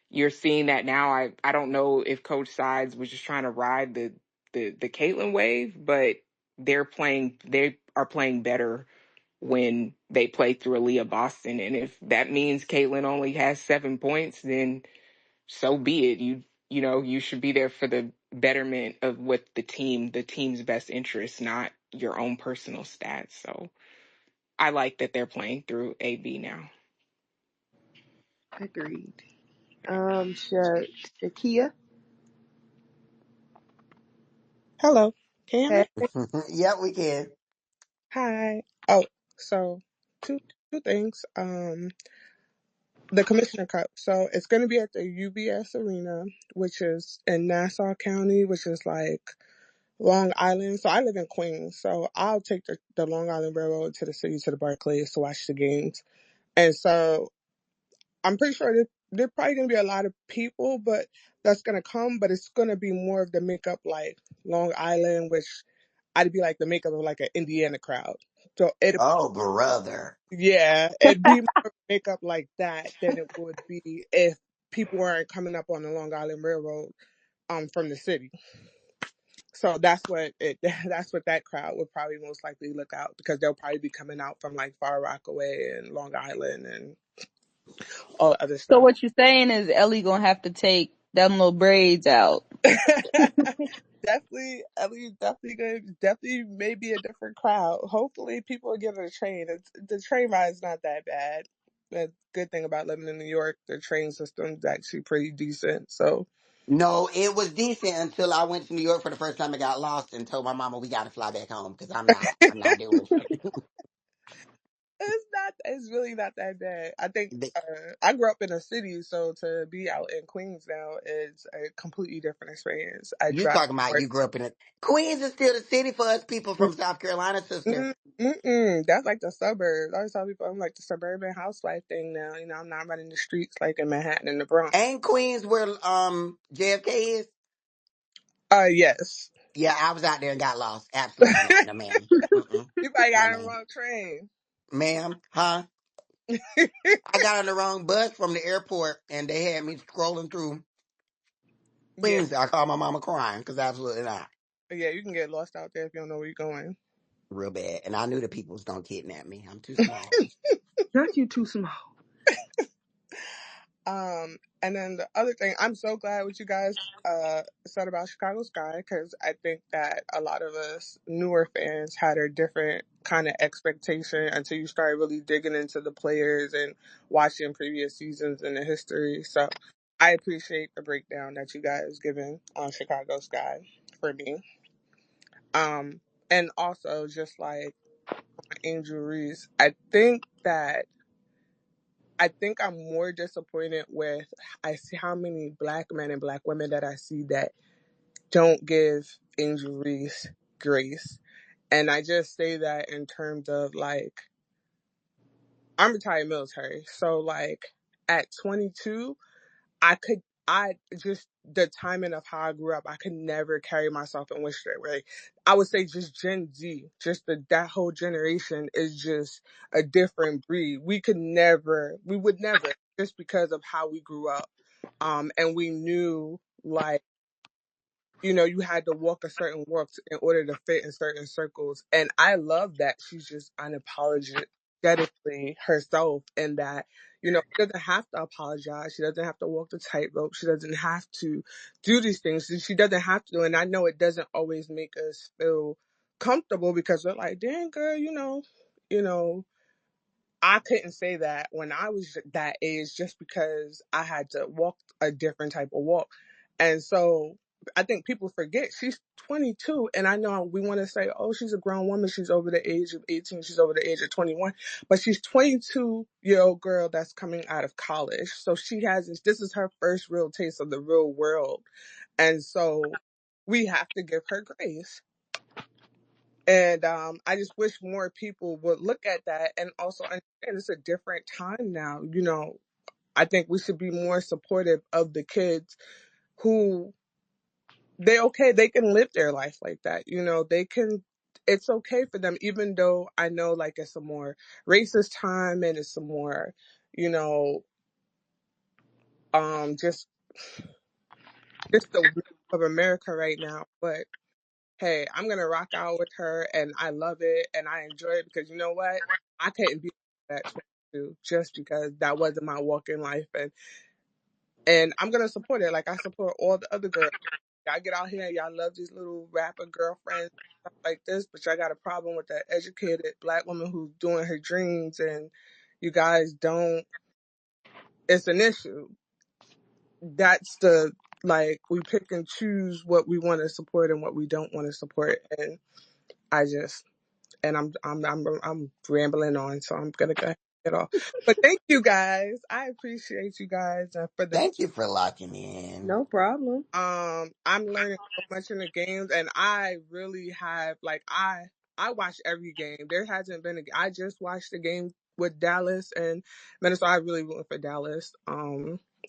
you're seeing that now. I don't know if Coach Sides was just trying to ride the Caitlin wave, but they are playing better when they play through Aaliyah Boston. And if that means Caitlin only has 7 points, then so be it. You should be there for the betterment of what the team's best interest, not your own personal stats. So I like that they're playing through AB now. Agreed. Shakia. Hello. Can you hear Hey. me? yep, we can. Hi. Oh, so two things. The Commissioner Cup. So it's going to be at the UBS Arena, which is in Nassau County, which is like Long Island. So I live in Queens, so I'll take the Long Island Railroad to the city to the Barclays to watch the games. And so I'm pretty sure there probably going to be a lot of people, but that's going to come. But it's going to be more of the makeup like Long Island, which I'd be like the makeup of like an Indiana crowd. So Oh, brother. it'd be more makeup like that than it would be if people weren't coming up on the Long Island Railroad from the city. So that's what that crowd would probably most likely look out, because they'll probably be coming out from like Far Rockaway and Long Island and all the other So stuff. what you're saying is Ellie gonna have to take them little braids out. Definitely, I mean, definitely good. Definitely, maybe a different crowd. Hopefully, people will get on the train. The train ride is not that bad. The good thing about living in New York, the train system's actually pretty decent. So No, it was decent until I went to New York for the first time and got lost and told my mama we got to fly back home because I'm not doing it. it's really not that bad. I think They- I grew up in a city, so to be out in Queens now is a completely different experience. I You drive talking about north. you grew up in Queens is still the city for us people from South Carolina, sister. That's like the suburbs. I always tell people I'm like the suburban housewife thing now. You know, I'm not running the streets like in Manhattan and the Bronx. Ain't Queens where JFK is? Yes. Yeah, I was out there and got lost. Absolutely not. No, ma'am. Mm-mm. You probably No, got on the ma'am. wrong train. Ma'am, huh? I got on the wrong bus from the airport and they had me scrolling through Yeah, Queens. I called my mama crying because absolutely not. yeah, you can get lost out there if you don't know where you're going. Real bad. And I knew the people was going to kidnap me. I'm too small. Not you too small. And then the other thing, I'm so glad what you guys said about Chicago Sky, because I think that a lot of us newer fans had a different kind of expectation until you started really digging into the players and watching previous seasons in the history. So I appreciate the breakdown that you guys given on Chicago Sky for me. Um, and also just like Angel Reese, I think I'm more disappointed with I see how many black men and black women that I see that don't give Angel Reese grace. And I just say that in terms of like I'm retired military. So like at 22, I just the timing of how I grew up, I could never carry myself in which way. I would say just Gen Z, just that whole generation is just a different breed. We would never, just because of how we grew up. And we knew like you had to walk a certain walk in order to fit in certain circles. And I love that she's just unapologetically herself, and that, she doesn't have to apologize. She doesn't have to walk the tightrope. She doesn't have to do these things. She doesn't have to. And I know it doesn't always make us feel comfortable, because we're like, dang girl, you know, I couldn't say that when I was that age, just because I had to walk a different type of walk. And so I think people forget she's 22, and I know we want to say, oh, she's a grown woman, she's over the age of 18, she's over the age of 21, but she's 22-year-old girl that's coming out of college. So she has this is her first real taste of the real world, and so we have to give her grace. And I just wish more people would look at that and also understand it's a different time now. I think we should be more supportive of the kids who they can live their life like that. They can, it's okay for them, even though I know like it's a more racist time and it's a more, you know, just the way of America right now. But hey, I'm gonna rock out with her and I love it and I enjoy it because you know what? I couldn't be that 22 just because that wasn't my walk in life, and I'm gonna support it like I support all the other girls. Y'all get out here and y'all love these little rapper girlfriends, stuff like this, but y'all got a problem with that educated black woman who's doing her dreams, and you guys don't. It's an issue. That's the like we pick and choose what we want to support and what we don't want to support, and I just I'm rambling on, so I'm gonna go ahead and get off. But thank you guys. I appreciate you guys for the. Thank you for locking in. No problem. I'm learning so much in the games, and I really have like I watch every game. There hasn't been I just watched the game with Dallas and Minnesota. I really went for Dallas.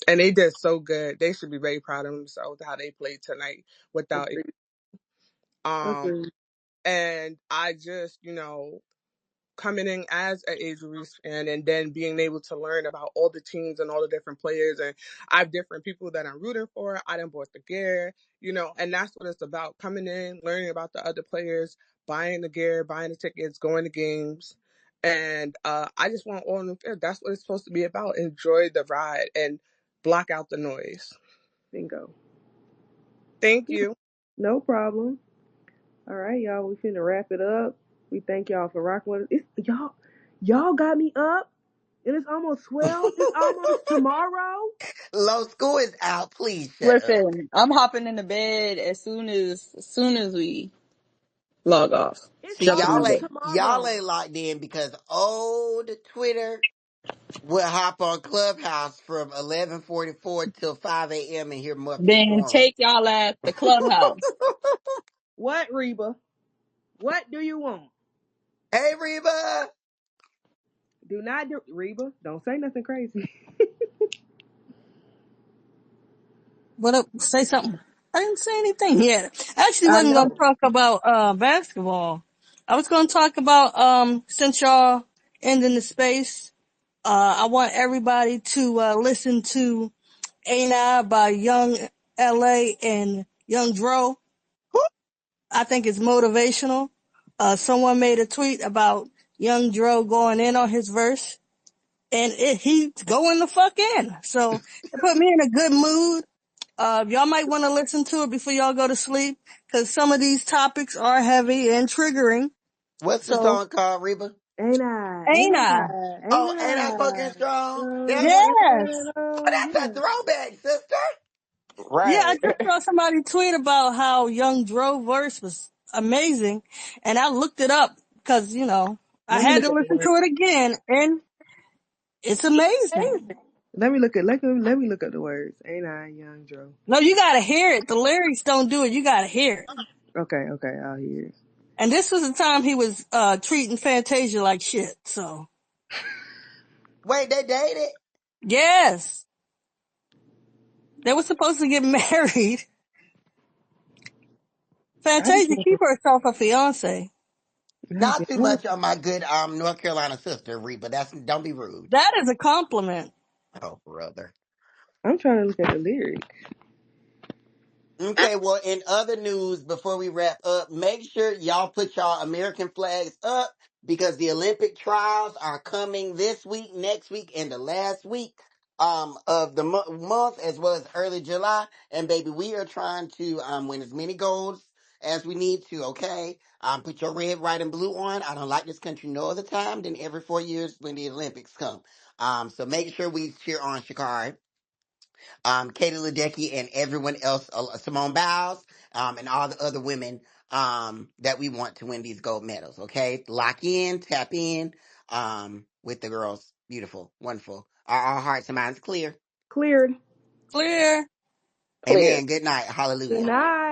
And they did so good. They should be very proud of themselves how they played tonight without Agreed. um Agreed. and I just coming in as an Angel Reese fan and then being able to learn about all the teams and all the different players. And I have different people that I'm rooting for. I done bought the gear, and that's what it's about. Coming in, learning about the other players, buying the gear, buying the tickets, going to games. And I just want all of them fair. That's what it's supposed to be about. Enjoy the ride and block out the noise. Bingo. Thank you. No problem. All right, y'all. We finna wrap it up. We thank y'all for rocking with us. Y'all got me up, and it's almost 12. It's almost tomorrow. Low school is out. Please shut up. Listen, I'm hopping into bed as soon as we log off. It's See, Shut the room almost down. y'all tomorrow. ain't locked in because old Twitter will hop on Clubhouse from 11:44 till 5 a.m. and hear Muppet Then Swarm. take y'all at the clubhouse. What, Reba? What do you want? Hey, Reba. Do not do Reba. Don't say nothing crazy. What up? Say something. I didn't say anything yet. I actually I wasn't going to know. talk about basketball. I was going to talk about since y'all ending the space. I want everybody to listen to Ain't I by Young LA and Young Dro. I think it's motivational. Someone made a tweet about Young Dro going in on his verse, and he's going the fuck in. So it put me in a good mood. Y'all might want to listen to it before y'all go to sleep, because some of these topics are heavy and triggering. What's the So, song called, Reba? Ain't I? Ain't ain't I? I? Ain't Oh, ain't I fucking I? strong? Oh, That one? Yes. Oh, that's a yeah. throwback, sister. Yeah, I Right. just saw somebody tweet about how Young Dro verse was amazing, and I looked it up because, I Let me had look to at the listen to word. it again, and it's amazing. Let me look at the words. Ain't I, Young Joe? No, you gotta hear it. The lyrics don't do it. You gotta hear it. Okay, okay, I'll hear it. And this was the time he was treating Fantasia like shit. So, Wait, they dated? yes, they were supposed to get married. I just Fantasia want keep herself a fiance. Not too to. much on my good North Carolina sister, Reba. Don't be rude. That is a compliment. Oh, brother. I'm trying to look at the lyrics. Okay, well, in other news, before we wrap up, make sure y'all put y'all American flags up because the Olympic trials are coming this week, next week, and the last week of the month, as well as early July. And baby, we are trying to win as many golds as we need to. Okay, put your red, white, and blue on. I don't like this country no other time than every 4 years when the Olympics come. So make sure we cheer on Shakari. Katie Ledecky and everyone else, Simone Biles, and all the other women that we want to win these gold medals. Okay, lock in, tap in with the girls. Beautiful, wonderful. Are our hearts and minds clear? Cleared. Clear. Clear. Amen. Good night. Good Hallelujah. night.